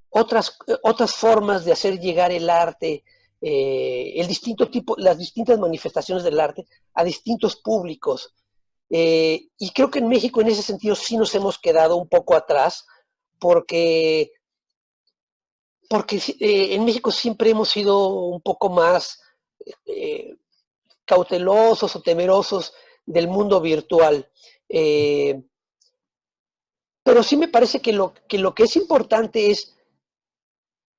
otras formas de hacer llegar el arte, las distintas manifestaciones del arte a distintos públicos. Y creo que en México en ese sentido sí nos hemos quedado un poco atrás, porque, porque en México siempre hemos sido un poco más eh, cautelosos o temerosos del mundo virtual. Pero sí me parece que lo que es importante es,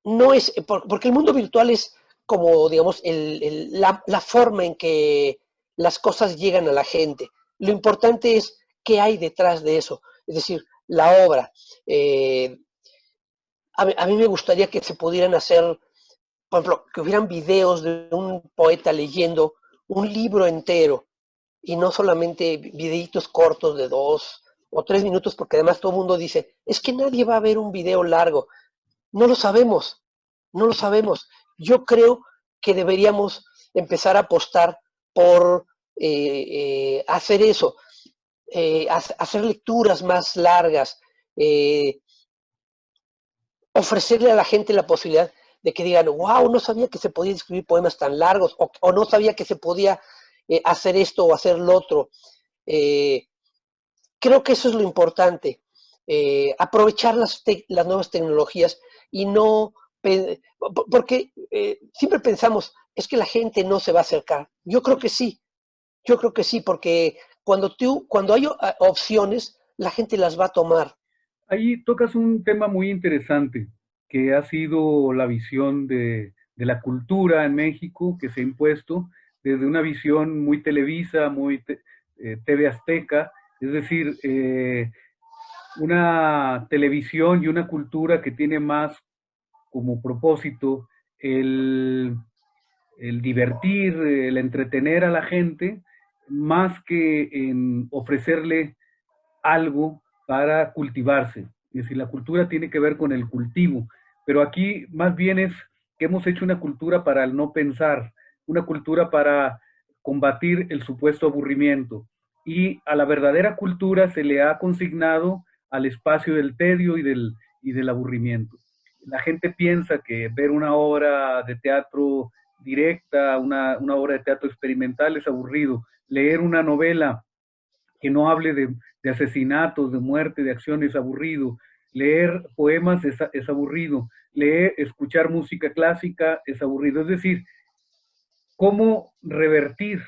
no es, porque el mundo virtual es como, digamos, la forma en que las cosas llegan a la gente. Lo importante es qué hay detrás de eso, es decir, la obra. A mí me gustaría que se pudieran hacer, por ejemplo, que hubieran videos de un poeta leyendo un libro entero y no solamente videitos cortos de 2 o 3 minutos, porque además todo el mundo dice, es que nadie va a ver un video largo. No lo sabemos, no lo sabemos. Yo creo que deberíamos empezar a apostar por hacer eso, hacer lecturas más largas, ofrecerle a la gente la posibilidad de que digan, wow, no sabía que se podía escribir poemas tan largos, o no sabía que se podía hacer esto o hacer lo otro. Eh, Creo que eso es lo importante, aprovechar las nuevas tecnologías y no, porque siempre pensamos, es que la gente no se va a acercar. Yo creo que sí, porque cuando hay opciones, la gente las va a tomar.
Ahí tocas un tema muy interesante, que ha sido la visión de la cultura en México, que se ha impuesto desde una visión muy televisa, muy TV Azteca, es decir, una televisión y una cultura que tiene más como propósito el, el divertir, el entretener a la gente, más que en ofrecerle algo para cultivarse. Es decir, la cultura tiene que ver con el cultivo, pero aquí más bien es que hemos hecho una cultura para el no pensar, una cultura para combatir el supuesto aburrimiento. Y a la verdadera cultura se le ha consignado al espacio del tedio y del aburrimiento. La gente piensa que ver una obra de teatro directa, una obra de teatro experimental es aburrido. Leer una novela que no hable de asesinatos, de muerte, de acciones, aburrido. Leer poemas es aburrido. Escuchar música clásica es aburrido. Es decir, cómo revertir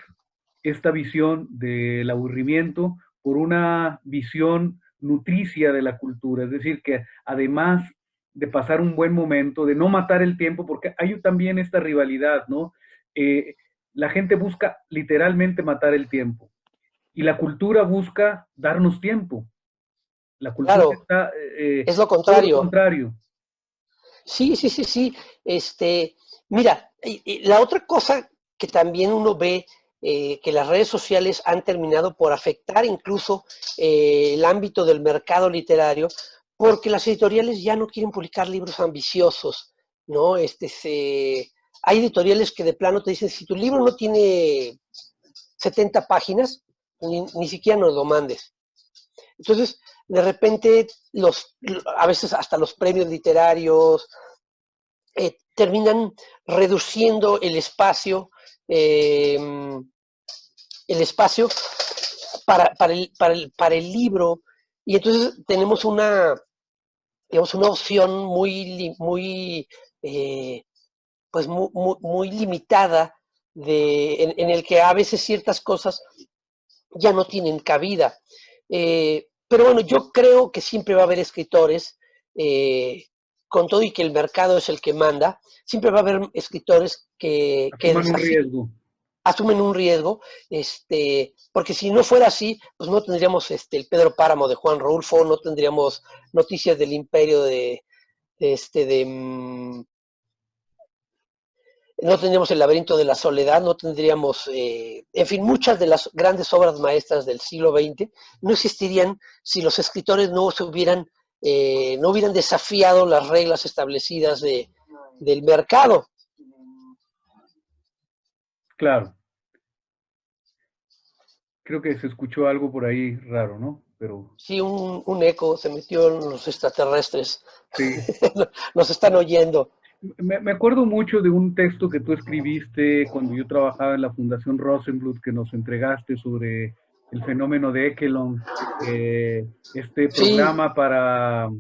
esta visión del aburrimiento por una visión nutricia de la cultura. Es decir, que además de pasar un buen momento, de no matar el tiempo, porque hay también esta rivalidad, ¿no? La gente busca literalmente matar el tiempo y la cultura busca darnos tiempo. La cultura
Claro,
está
es lo
todo lo
contrario.
contrario.
Sí, sí, sí, sí. Mira, la otra cosa que también uno ve, que las redes sociales han terminado por afectar incluso el ámbito del mercado literario, porque las editoriales ya no quieren publicar libros ambiciosos, ¿no? Hay editoriales que de plano te dicen, si tu libro no tiene 70 páginas, ni siquiera nos lo mandes. Entonces, de repente, a veces hasta los premios literarios, terminan reduciendo eh, el espacio para el libro, y entonces tenemos digamos, una opción eh, pues muy limitada en el que a veces ciertas cosas ya no tienen cabida. Pero bueno, yo creo que siempre va a haber escritores, con todo y que el mercado es el que manda, siempre va a haber escritores que
Asuman un riesgo.
asumen un riesgo, porque si no fuera así, pues no tendríamos el Pedro Páramo de Juan Rulfo, no tendríamos Noticias del Imperio de no tendríamos El Laberinto de la Soledad, no tendríamos, en fin, muchas de las grandes obras maestras del siglo XX no existirían si los escritores no hubieran desafiado las reglas establecidas del mercado.
Claro, creo que se escuchó algo por ahí raro, ¿no? Pero
Sí, un eco se metió en los extraterrestres.
sí.
Nos están oyendo.
Me acuerdo mucho de un texto que tú escribiste cuando yo trabajaba en la Fundación Rosenbluth, que nos entregaste sobre el fenómeno de Ekelon, este
Sí,
programa para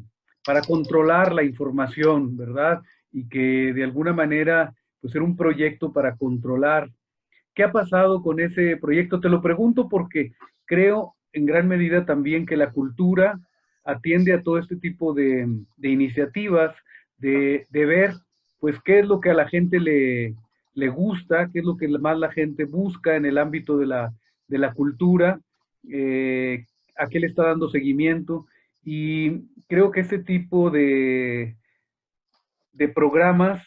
controlar la información, ¿verdad? Y que de alguna manera, pues era un proyecto para controlar. ¿Qué ha pasado con ese proyecto? Te lo pregunto porque creo en gran medida también que la cultura atiende a todo este tipo de iniciativas, de ver pues qué es lo que a la gente le gusta, qué es lo que más la gente busca en el ámbito de la cultura, a qué le está dando seguimiento. Y creo que este tipo de programas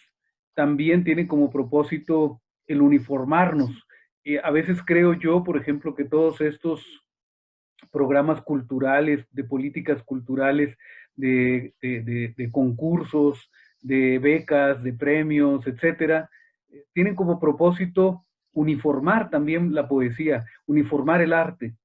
también tienen como propósito el uniformarnos. A veces creo yo, por ejemplo, que todos estos programas culturales, de políticas culturales, de concursos, de becas, de premios, etcétera, tienen como propósito uniformar también la poesía, uniformar el arte.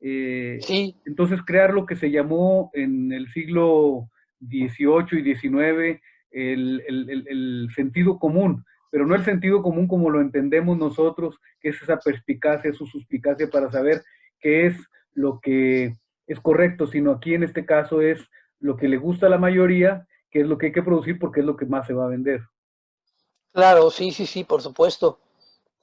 sí,
Entonces, crear lo que se llamó en el siglo XVIII y XIX el sentido común, pero no el sentido común como lo entendemos nosotros, que es esa perspicacia, su suspicacia para saber qué es lo que es correcto, sino aquí en este caso es lo que le gusta a la mayoría, que es lo que hay que producir porque es lo que más se va a vender.
claro, sí, sí, sí, por supuesto.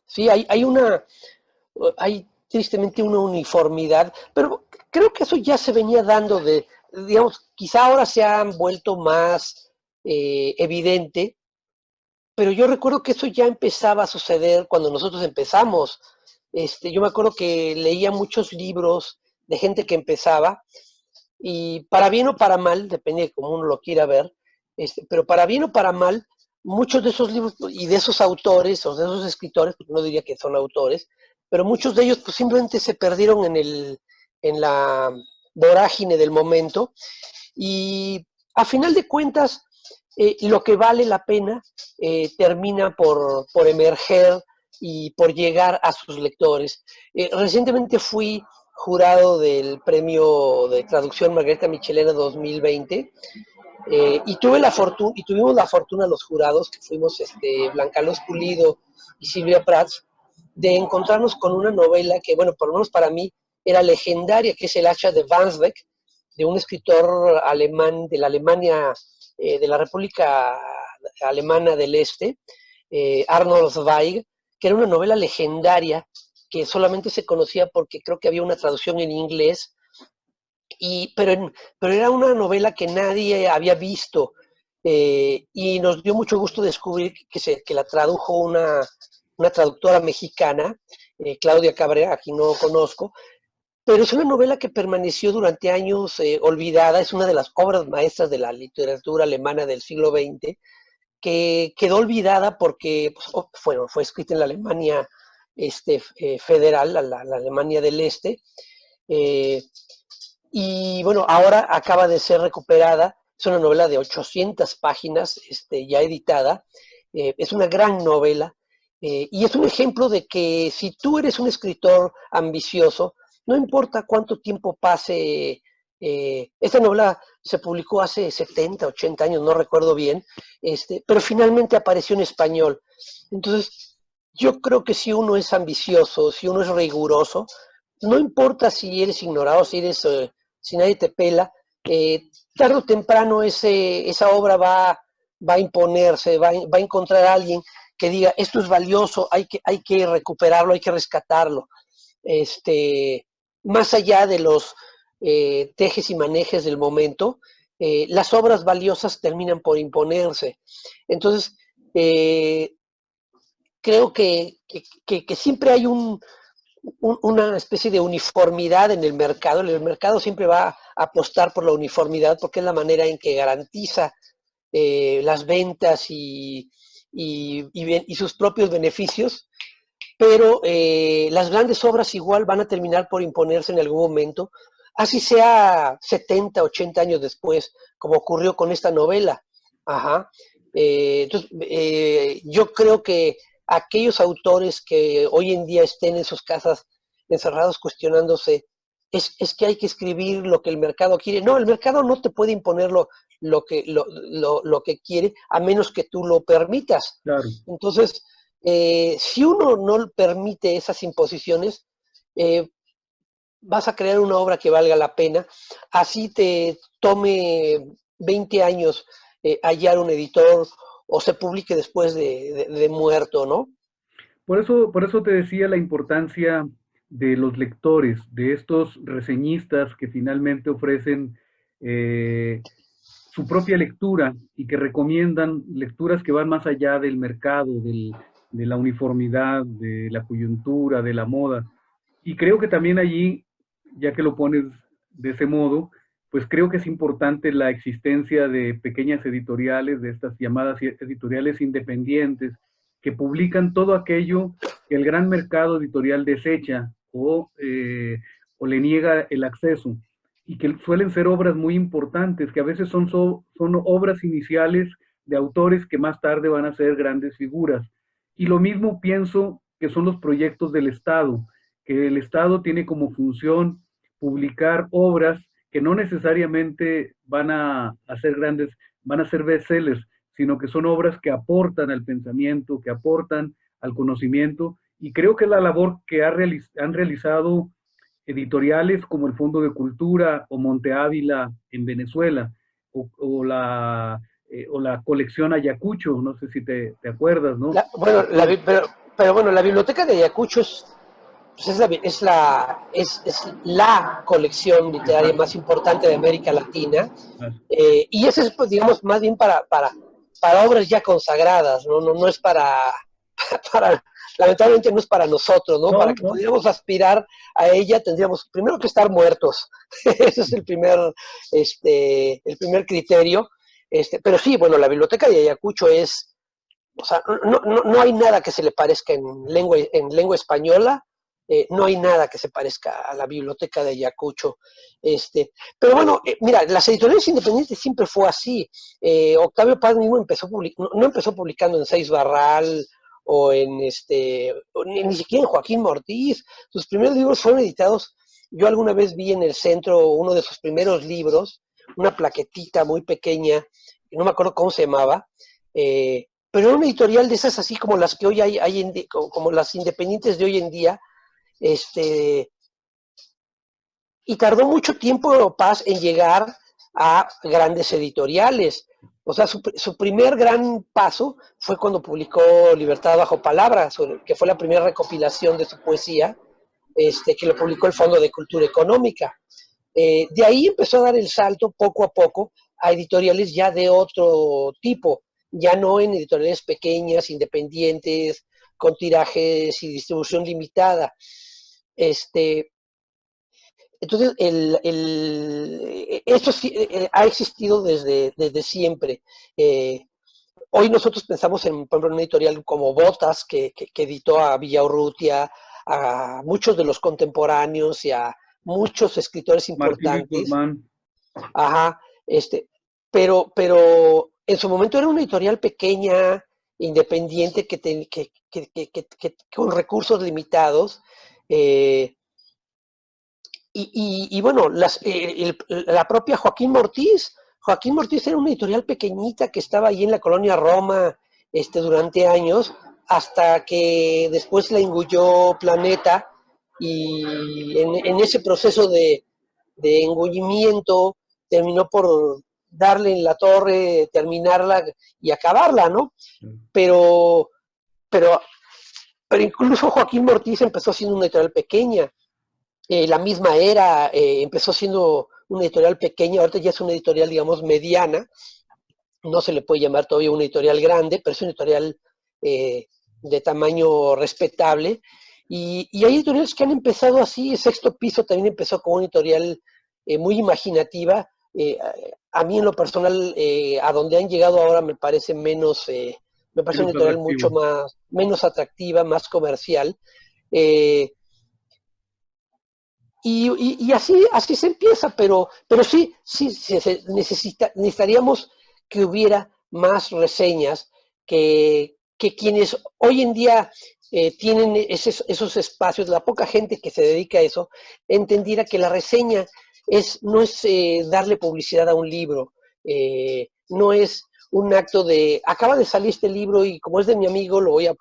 Sí, hay tristemente una uniformidad, pero creo que eso ya se venía dando digamos, quizá ahora se han vuelto más evidente, pero yo recuerdo que eso ya empezaba a suceder cuando nosotros empezamos. Yo me acuerdo que leía muchos libros de gente que empezaba, y para bien o para mal, depende de cómo uno lo quiera ver, pero para bien o para mal, muchos de esos libros y de esos autores o de esos escritores, porque no diría que son autores, pero muchos de ellos pues simplemente se perdieron en la vorágine del momento, y a final de cuentas lo que vale la pena termina por emerger y por llegar a sus lectores. Recientemente fui jurado del premio de traducción Margarita Michelena 2020, y tuvimos la fortuna los jurados, que fuimos Blanca Luz Pulido y Silvia Prats, de encontrarnos con una novela que, bueno, por lo menos para mí era legendaria, que es El hacha de Wandsbek, de un escritor alemán de la Alemania, de la República Alemana del Este, Arnold Zweig, que era una novela legendaria que solamente se conocía porque creo que había una traducción en inglés, pero era una novela que nadie había visto, y nos dio mucho gusto descubrir que la tradujo una traductora mexicana, Claudia Cabrera, a quien no conozco, pero es una novela que permaneció durante años olvidada, es una de las obras maestras de la literatura alemana del siglo XX, que quedó olvidada porque pues, fue escrita en la Alemania federal, la Alemania del Este, eh, y bueno, ahora acaba de ser recuperada. Es una novela de 800 páginas, ya editada. Es una gran novela, y es un ejemplo de que si tú eres un escritor ambicioso, no importa cuánto tiempo pase. Esta novela se publicó hace 70, 80 años, no recuerdo bien, pero finalmente apareció en español. Entonces, yo creo que si uno es ambicioso, si uno es riguroso, no importa si eres ignorado, si nadie te pela, tarde o temprano esa obra va a imponerse, va a encontrar a alguien que diga, esto es valioso, hay que recuperarlo, hay que rescatarlo. Más allá de los tejes y manejes del momento, las obras valiosas terminan por imponerse. Entonces, eh, creo que siempre hay una especie de uniformidad en el mercado. El mercado siempre va a apostar por la uniformidad porque es la manera en que garantiza las ventas y sus propios beneficios, pero las grandes obras igual van a terminar por imponerse en algún momento, así sea 70, 80 años después, como ocurrió con esta novela. Ajá. Entonces, yo creo que aquellos autores que hoy en día estén en sus casas encerrados cuestionándose, es que hay que escribir lo que el mercado quiere. No, el mercado no te puede imponer lo que quiere, a menos que tú lo permitas.
Claro.
Entonces, si uno no permite esas imposiciones, eh, vas a crear una obra que valga la pena, así te tome 20 años hallar un editor o se publique después de muerto, ¿no?
Por eso te decía la importancia de los lectores, de estos reseñistas que finalmente ofrecen su propia lectura y que recomiendan lecturas que van más allá del mercado, de la uniformidad, de la coyuntura, de la moda. Y creo que también allí, ya que lo pones de ese modo, pues creo que es importante la existencia de pequeñas editoriales, de estas llamadas editoriales independientes, que publican todo aquello que el gran mercado editorial desecha o le niega el acceso, y que suelen ser obras muy importantes, que a veces son obras iniciales de autores que más tarde van a ser grandes figuras. Y lo mismo pienso que son los proyectos del Estado, que el Estado tiene como función publicar obras que no necesariamente van a ser grandes, van a ser bestsellers, sino que son obras que aportan al pensamiento, que aportan al conocimiento, y creo que la labor que han realizado editoriales como el Fondo de Cultura o Monte Ávila en Venezuela, o la colección Ayacucho, no sé si te acuerdas, ¿no?
Bueno, pero bueno, la biblioteca de Ayacucho pues es la colección literaria
Exacto.
más importante de América Latina,
Así.
y ese es, pues, digamos, más bien para obras ya consagradas, ¿no? No es para, lamentablemente no es para nosotros, ¿no? Para
No,
que
no,
pudiéramos aspirar a ella tendríamos primero que estar muertos. Ese es el primer criterio. Pero sí, bueno, la biblioteca de Ayacucho o sea, no hay nada que se le parezca en lengua española, no hay nada que se parezca a la biblioteca de Ayacucho. Pero bueno, mira, las editoriales independientes siempre fue así. Octavio Paz mismo no empezó publicando en Seis Barral o ni siquiera en Joaquín Ortiz. Sus primeros libros fueron editados. Yo alguna vez vi en el centro uno de sus primeros libros, una plaquetita muy pequeña, no me acuerdo cómo se llamaba, pero era una editorial de esas así como las que hoy hay como las independientes de hoy en día, y tardó mucho tiempo Paz en llegar a grandes editoriales. O sea, su primer gran paso fue cuando publicó Libertad bajo palabra, que fue la primera recopilación de su poesía, que lo publicó el Fondo de Cultura Económica. De ahí empezó a dar el salto poco a poco a editoriales ya de otro tipo, ya no en editoriales pequeñas, independientes, con tirajes y distribución limitada. Entonces, esto sí, ha existido desde siempre. Eh, Hoy nosotros pensamos por ejemplo, en una editorial como Botas, que editó a Villaurrutia, a muchos de los contemporáneos y a muchos escritores
Martín Luis
importantes.
Guzmán.
Ajá, pero en su momento era una editorial pequeña, independiente, con recursos limitados. eh, y bueno, la propia Joaquín Mortiz era una editorial pequeñita que estaba ahí en la colonia Roma durante años, hasta que después la engulló Planeta, y en ese proceso de engullimiento terminó por darle en la torre, terminarla y acabarla, ¿no? Pero, pero, pero incluso Joaquín Mortiz empezó siendo una editorial pequeña. La misma era, empezó siendo una editorial pequeña, ahorita ya es una editorial, digamos, mediana, no se le puede llamar todavía una editorial grande, pero es una editorial de tamaño respetable. Y hay editoriales que han empezado así. Sexto Piso también empezó como una editorial muy imaginativa. A mí en lo personal, a donde han llegado ahora me parece me parece una
Menos
editorial mucho
atractivo.
menos atractiva, más comercial. Eh, y así se empieza, pero sí necesitaríamos que hubiera más reseñas, que quienes hoy en día tienen esos espacios, la poca gente que se dedica a eso, entendiera que la reseña no es darle publicidad a un libro, no es un acto de, acaba de salir este libro y como es de mi amigo, lo voy a...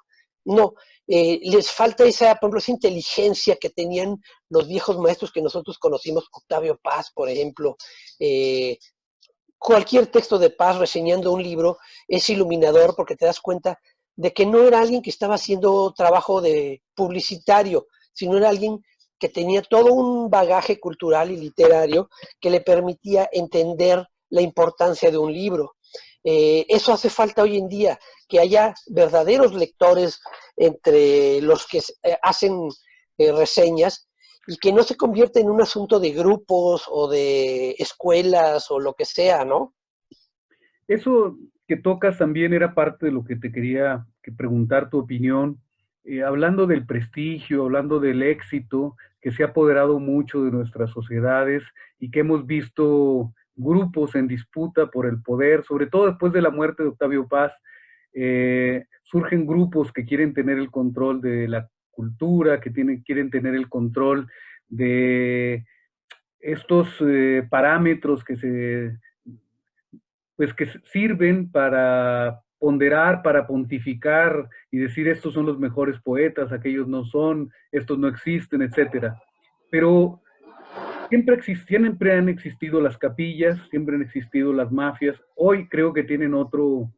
No, les falta esa, por ejemplo, esa inteligencia que tenían los viejos maestros que nosotros conocimos, Octavio Paz, por ejemplo. Cualquier texto de Paz reseñando un libro es iluminador porque te das cuenta de que no era alguien que estaba haciendo trabajo de publicitario, sino era alguien que tenía todo un bagaje cultural y literario que le permitía entender la importancia de un libro. Eso hace falta hoy en día, que haya verdaderos lectores entre los que hacen reseñas y que no se convierta en un asunto de grupos o de escuelas o lo que sea, ¿no?
Eso que tocas también era parte de lo que te quería preguntar tu opinión. Hablando del prestigio, hablando del éxito que se ha apoderado mucho de nuestras sociedades y que hemos visto grupos en disputa por el poder, sobre todo después de la muerte de Octavio Paz, surgen grupos que quieren tener el control de la cultura, que quieren tener el control de estos parámetros pues que sirven para ponderar, para pontificar y decir estos son los mejores poetas, aquellos no son, estos no existen, etcétera. Pero siempre han existido las capillas, siempre han existido las mafias. Hoy creo que tienen otro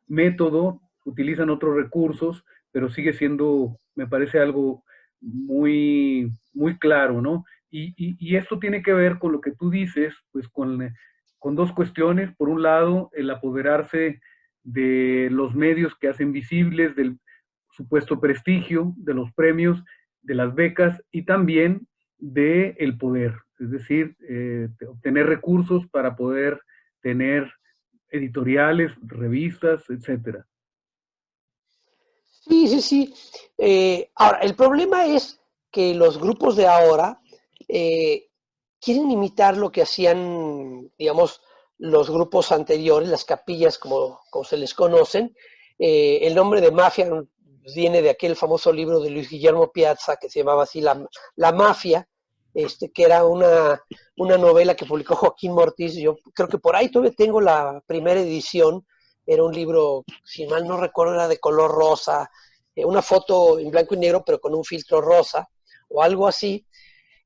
método, utilizan otros recursos, pero sigue siendo, me parece algo muy claro, ¿no? Y esto tiene que ver con lo que tú dices, pues con dos cuestiones. Por un lado, el apoderarse de los medios que hacen visibles, del supuesto prestigio, de los premios, de las becas y también del poder, es decir, obtener recursos para poder tener editoriales, revistas, etcétera.
Sí. Ahora, el problema es que los grupos de ahora eh, quieren imitar lo que hacían, digamos, los grupos anteriores, las capillas como se les conocen. El nombre de mafia viene de aquel famoso libro de Luis Guillermo Piazza que se llamaba así La Mafia, que era una novela que publicó Joaquín Mortiz. Yo creo que por ahí todavía tengo la primera edición. Era un libro, si mal no recuerdo, era de color rosa, una foto en blanco y negro, pero con un filtro rosa o algo así.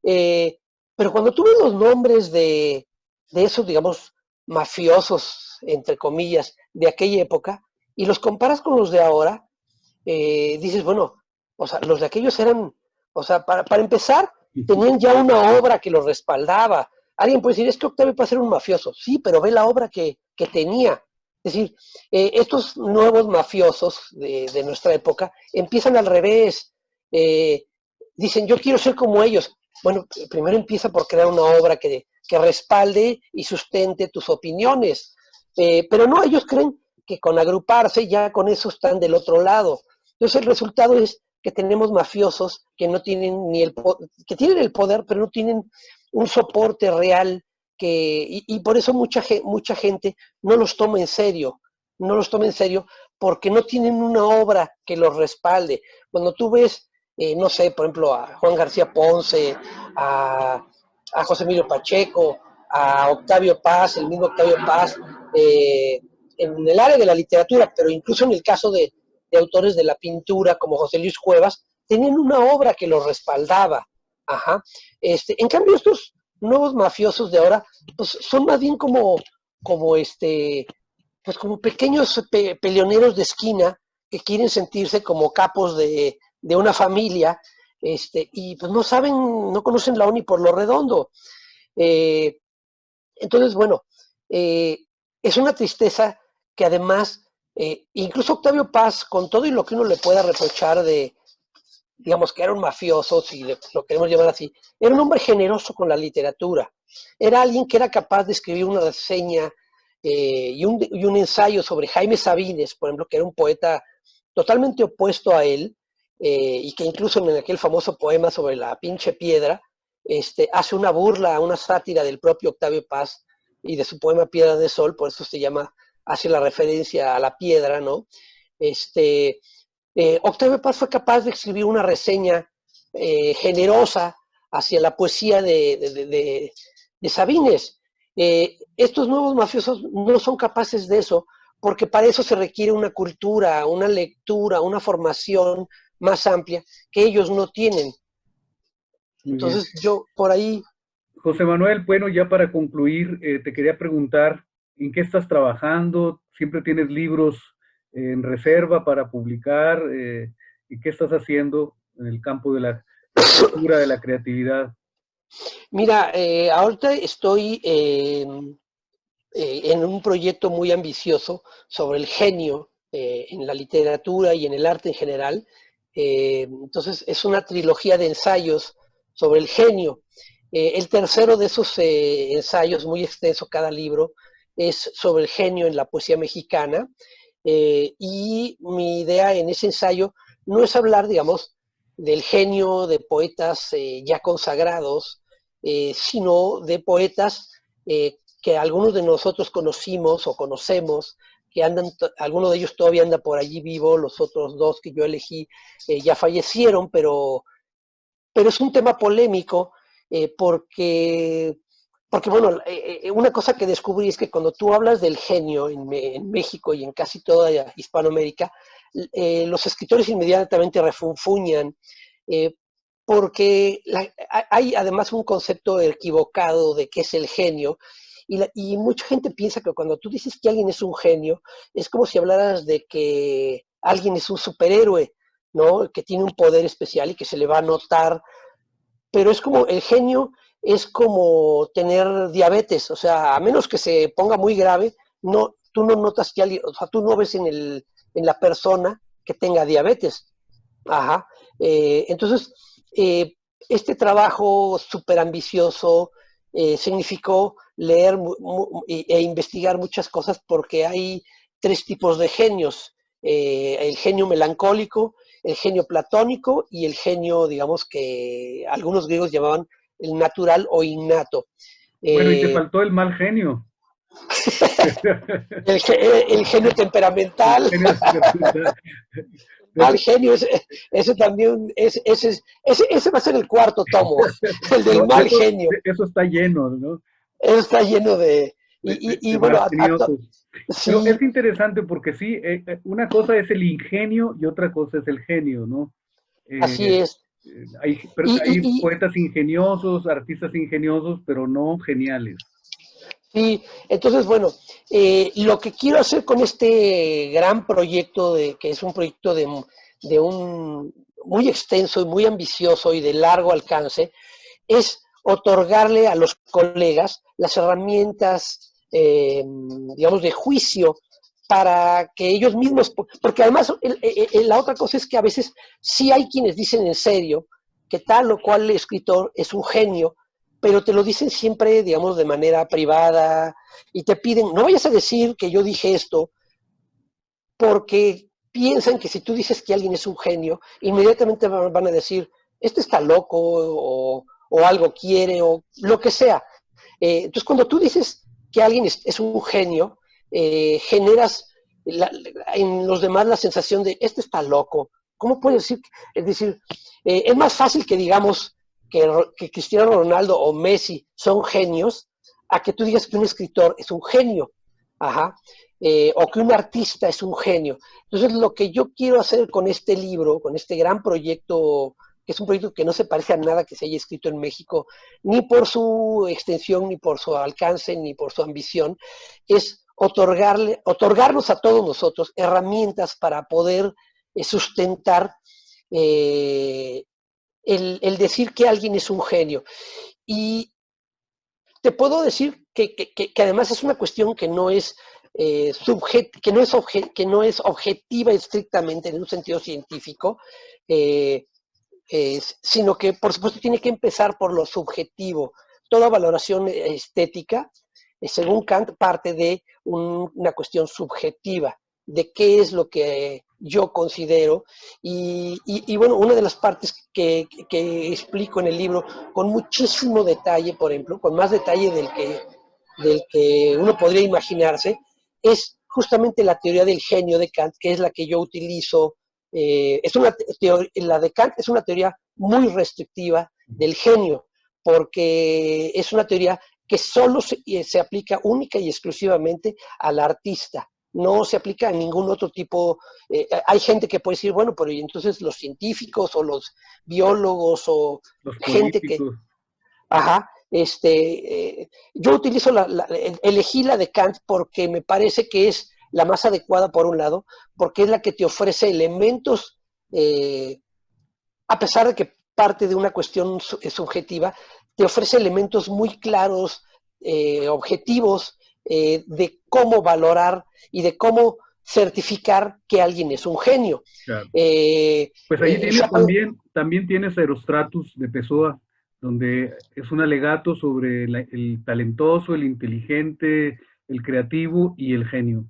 Eh, pero cuando tú ves los nombres de esos, digamos, mafiosos, entre comillas, de aquella época, y los comparas con los de ahora, dices, bueno, o sea, los de aquellos eran, o sea, para empezar, tenían ya una obra que los respaldaba. Alguien puede decir, es que Octavio Paz era un mafioso. Sí, pero ve la obra que tenía. Es decir, estos nuevos mafiosos de nuestra época empiezan al revés. Eh, Dicen, yo quiero ser como ellos. Bueno, primero empieza por crear una obra que respalde y sustente tus opiniones. Pero no, ellos creen que con agruparse ya con eso están del otro lado. Entonces el resultado es que tenemos mafiosos que no tienen que tienen el poder, pero no tienen un soporte real y por eso mucha gente no los toma en serio, no los toma en serio porque no tienen una obra que los respalde. Cuando tú ves, no sé, por ejemplo, a Juan García Ponce, a José Emilio Pacheco, a Octavio Paz, el mismo Octavio Paz, en el área de la literatura, pero incluso en el caso de autores de la pintura como José Luis Cuevas, tenían una obra que los respaldaba. Ajá. En cambio, estos nuevos mafiosos de ahora, pues son más bien pues como pequeños peleoneros de esquina que quieren sentirse como capos de una familia, y pues no saben, no conocen la ONI por lo redondo. Entonces, bueno, es una tristeza que además Incluso Octavio Paz, con todo y lo que uno le pueda reprochar de, digamos, que era un mafioso, si lo queremos llamar así, era un hombre generoso con la literatura. Era alguien que era capaz de escribir una reseña y un ensayo sobre Jaime Sabines, por ejemplo, que era un poeta totalmente opuesto a él, y que incluso en aquel famoso poema sobre la pinche piedra, hace una burla, una sátira del propio Octavio Paz y de su poema Piedra de Sol, por eso se llama, hace la referencia a la piedra, ¿no? Este, Octavio Paz fue capaz de escribir una reseña generosa hacia la poesía de Sabines. Estos nuevos mafiosos no son capaces de eso, porque para eso se requiere una cultura, una lectura, una formación más amplia que ellos no tienen.
Muy bien.
Entonces yo por ahí...
José Manuel, bueno, ya para concluir, te quería preguntar, ¿en qué estás trabajando? ¿Siempre tienes libros en reserva para publicar? ¿Y qué estás haciendo en el campo de la escritura, de la creatividad?
Mira, ahorita estoy en un proyecto muy ambicioso sobre el genio en la literatura y en el arte en general. Entonces es una trilogía de ensayos sobre el genio. El tercero de esos ensayos, muy extenso cada libro, es sobre el genio en la poesía mexicana. Y mi idea en ese ensayo no es hablar, digamos, del genio de poetas ya consagrados, sino de poetas que algunos de nosotros conocimos o conocemos, que andan, alguno de ellos todavía anda por allí vivo, los otros dos que yo elegí ya fallecieron, pero es un tema polémico porque bueno, una cosa que descubrí es que cuando tú hablas del genio en México y en casi toda Hispanoamérica, los escritores inmediatamente refunfuñan, eh, porque hay además un concepto equivocado de qué es el genio, y mucha gente piensa que cuando tú dices que alguien es un genio, es como si hablaras de que alguien es un superhéroe, ¿no? Que tiene un poder especial y que se le va a notar, pero es como el genio es como tener diabetes, o sea, a menos que se ponga muy grave, no, tú no notas que alguien, o sea, tú no ves en la persona que tenga diabetes. Ajá. Entonces, este trabajo súper ambicioso significó leer e investigar muchas cosas porque hay tres tipos de genios. El genio melancólico, el genio platónico y el genio, digamos, que algunos griegos llamaban el natural o innato.
Bueno, y te
Eh,
faltó el mal genio.
el genio
El
temperamental,
genio temperamental.
mal genio, ese también, ese va a ser el cuarto tomo, el del
No,
mal genio.
eso está lleno, ¿no?
Eso está lleno de... Y
De
bueno,
más geniosos. Pero
sí,
es interesante porque sí, una cosa es el ingenio y otra cosa es el genio, ¿no?
así
Eh,
es. Y,
hay
y, y,
poetas ingeniosos, artistas ingeniosos, pero no geniales.
Sí, entonces, bueno, lo que quiero hacer con este gran proyecto, que es un proyecto de un muy extenso y muy ambicioso y de largo alcance, es otorgarle a los colegas las herramientas, digamos, de juicio para que ellos mismos, porque además la otra cosa es que a veces sí hay quienes dicen en serio que tal o cual escritor es un genio, pero te lo dicen siempre, digamos, de manera privada y te piden, no vayas a decir que yo dije esto, porque piensan que si tú dices que alguien es un genio, inmediatamente van a decir, este está loco o algo quiere o lo que sea. Entonces, cuando tú dices que alguien es un genio, generas en los demás la sensación de, este está loco. ¿Cómo puedes decir? Es decir, es más fácil que digamos que Cristiano Ronaldo o Messi son genios a que tú digas que un escritor es un genio. Ajá. O que un artista es un genio. Entonces, lo que yo quiero hacer con este libro, con este gran proyecto, que es un proyecto que no se parece a nada que se haya escrito en México, ni por su extensión, ni por su alcance, ni por su ambición, es otorgarnos a todos nosotros herramientas para poder sustentar eh, el decir que alguien es un genio. Y te puedo decir que además es una cuestión que no es que no es objetiva estrictamente en un sentido científico, sino que por supuesto tiene que empezar por lo subjetivo. Toda valoración estética, según Kant, parte de una cuestión subjetiva, de qué es lo que yo considero. Y bueno, una de las partes que explico en el libro con muchísimo detalle, por ejemplo, con más detalle del que uno podría imaginarse, es justamente la teoría del genio de Kant, que es la que yo utilizo. La de Kant es una teoría muy restrictiva del genio, porque es una teoría que solo se aplica única y exclusivamente al artista, no se aplica a ningún otro tipo. Hay gente que puede decir, bueno, pero entonces los científicos o los biólogos o
Los
gente que,
políticos.
ajá, yo utilizo elegí la de Kant porque me parece que es la más adecuada por un lado, porque es la que te ofrece elementos, a pesar de que parte de una cuestión subjetiva, te ofrece elementos muy claros, objetivos, de cómo valorar y de cómo certificar que alguien es un genio.
Claro. Pues ahí tienes también tienes Aerostratus de Pessoa, donde es un alegato sobre el talentoso, el inteligente, el creativo y el genio.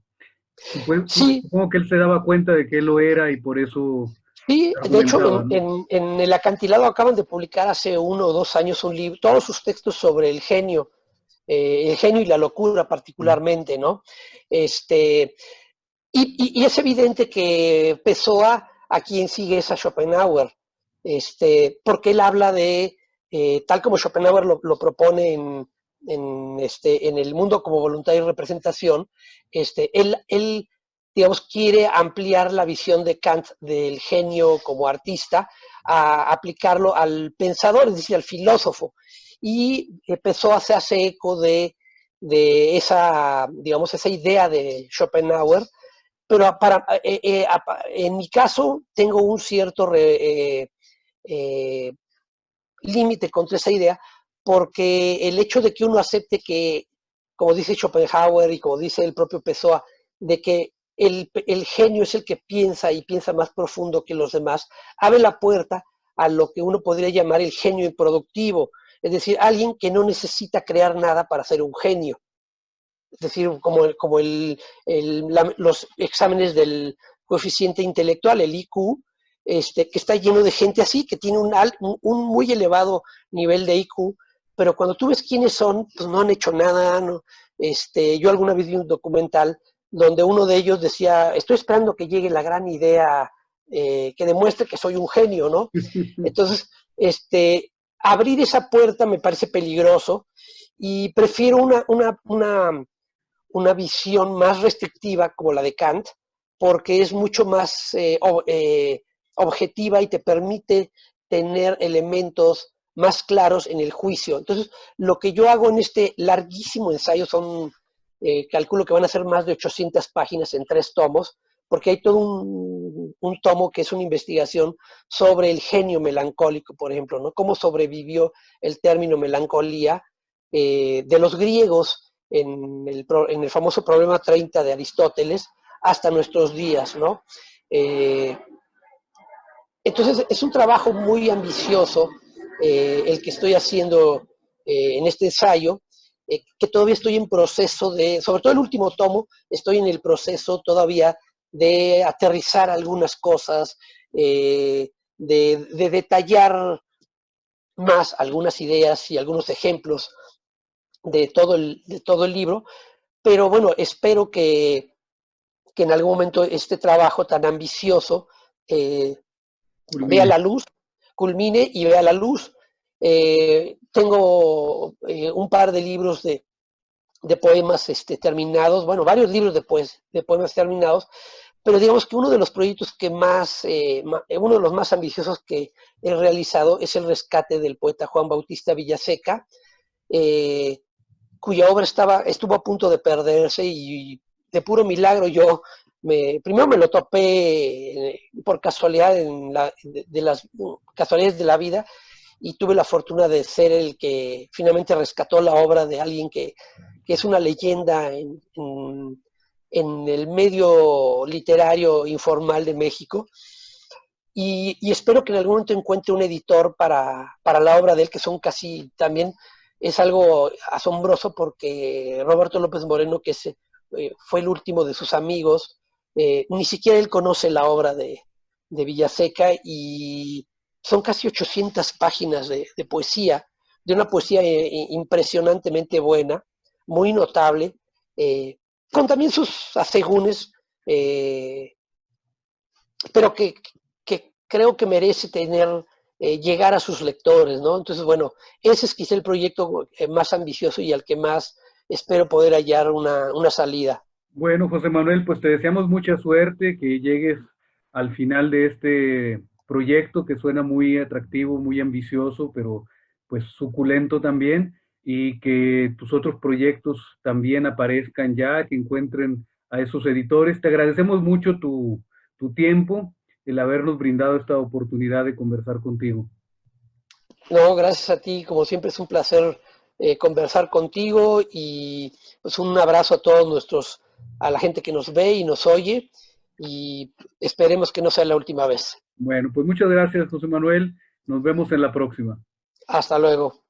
Sí,
Supongo que él se daba cuenta de que él lo era y por eso
sí, de hecho,
argumentaba, ¿no?
en El Acantilado acaban de publicar hace 1 o 2 años un libro, todos sus textos sobre el genio y la locura particularmente, ¿no? Este, y es evidente que Pessoa a quien sigue es a Schopenhauer, porque él habla de, tal como Schopenhauer lo propone en El mundo como voluntad y representación, él, digamos, quiere ampliar la visión de Kant del genio como artista a aplicarlo al pensador, es decir, al filósofo. Y Pessoa se hace eco de esa, digamos, esa idea de Schopenhauer, pero en mi caso tengo un cierto eh, límite contra esa idea, porque el hecho de que uno acepte que, como dice Schopenhauer y como dice el propio Pessoa, de que el genio es el que piensa y piensa más profundo que los demás, abre la puerta a lo que uno podría llamar el genio improductivo, es decir, alguien que no necesita crear nada para ser un genio. Es decir, como los exámenes del coeficiente intelectual, el IQ, que está lleno de gente así, que tiene un muy elevado nivel de IQ, pero cuando tú ves quiénes son, pues no han hecho nada. No. Yo alguna vez vi un documental donde uno de ellos decía, estoy esperando que llegue la gran idea, que demuestre que soy un genio, ¿no? Entonces, abrir esa puerta me parece peligroso y prefiero una visión más restrictiva como la de Kant, porque es mucho más objetiva y te permite tener elementos más claros en el juicio. Entonces, lo que yo hago en este larguísimo ensayo son, calculo que van a ser más de 800 páginas en 3 tomos, porque hay todo un tomo que es una investigación sobre el genio melancólico, por ejemplo, ¿no? Cómo sobrevivió el término melancolía de los griegos en el famoso problema 30 de Aristóteles hasta nuestros días, ¿no? Eh, entonces es un trabajo muy ambicioso el que estoy haciendo en este ensayo, que todavía estoy en proceso sobre todo el último tomo, estoy en el proceso todavía de aterrizar algunas cosas, de detallar más algunas ideas y algunos ejemplos de todo el libro, pero bueno, espero que en algún momento este trabajo tan ambicioso vea
Culmine.
la luz, culmine y vea la luz. Tengo un par de libros de poemas terminados, bueno, varios libros de poemas terminados, pero digamos que uno de los proyectos que uno de los más ambiciosos que he realizado es el rescate del poeta Juan Bautista Villaseca, eh, cuya obra estuvo a punto de perderse y de puro milagro primero me lo topé por casualidad de las casualidades de la vida y tuve la fortuna de ser el que finalmente rescató la obra de alguien que es una leyenda en el medio literario informal de México. Y espero que en algún momento encuentre un editor para la obra de él, que son casi también, es algo asombroso porque Roberto López Moreno, que fue el último de sus amigos, ni siquiera él conoce la obra de Villaseca y son casi 800 páginas de poesía, de una poesía impresionantemente buena, muy notable, con también sus asegúnes, pero que creo que merece tener, llegar a sus lectores, ¿no? Entonces, bueno, ese es quizá el proyecto más ambicioso y al que más espero poder hallar una salida.
Bueno, José Manuel, pues te deseamos mucha suerte, que llegues al final de este proyecto que suena muy atractivo, muy ambicioso, pero pues suculento también, y que tus otros proyectos también aparezcan ya, que encuentren a esos editores. Te agradecemos mucho tu tiempo, el habernos brindado esta oportunidad de conversar contigo.
No, gracias a ti, como siempre es un placer conversar contigo y pues un abrazo a todos a la gente que nos ve y nos oye y esperemos que no sea la última vez.
Bueno, pues muchas gracias, José Manuel. Nos vemos en la próxima.
Hasta luego.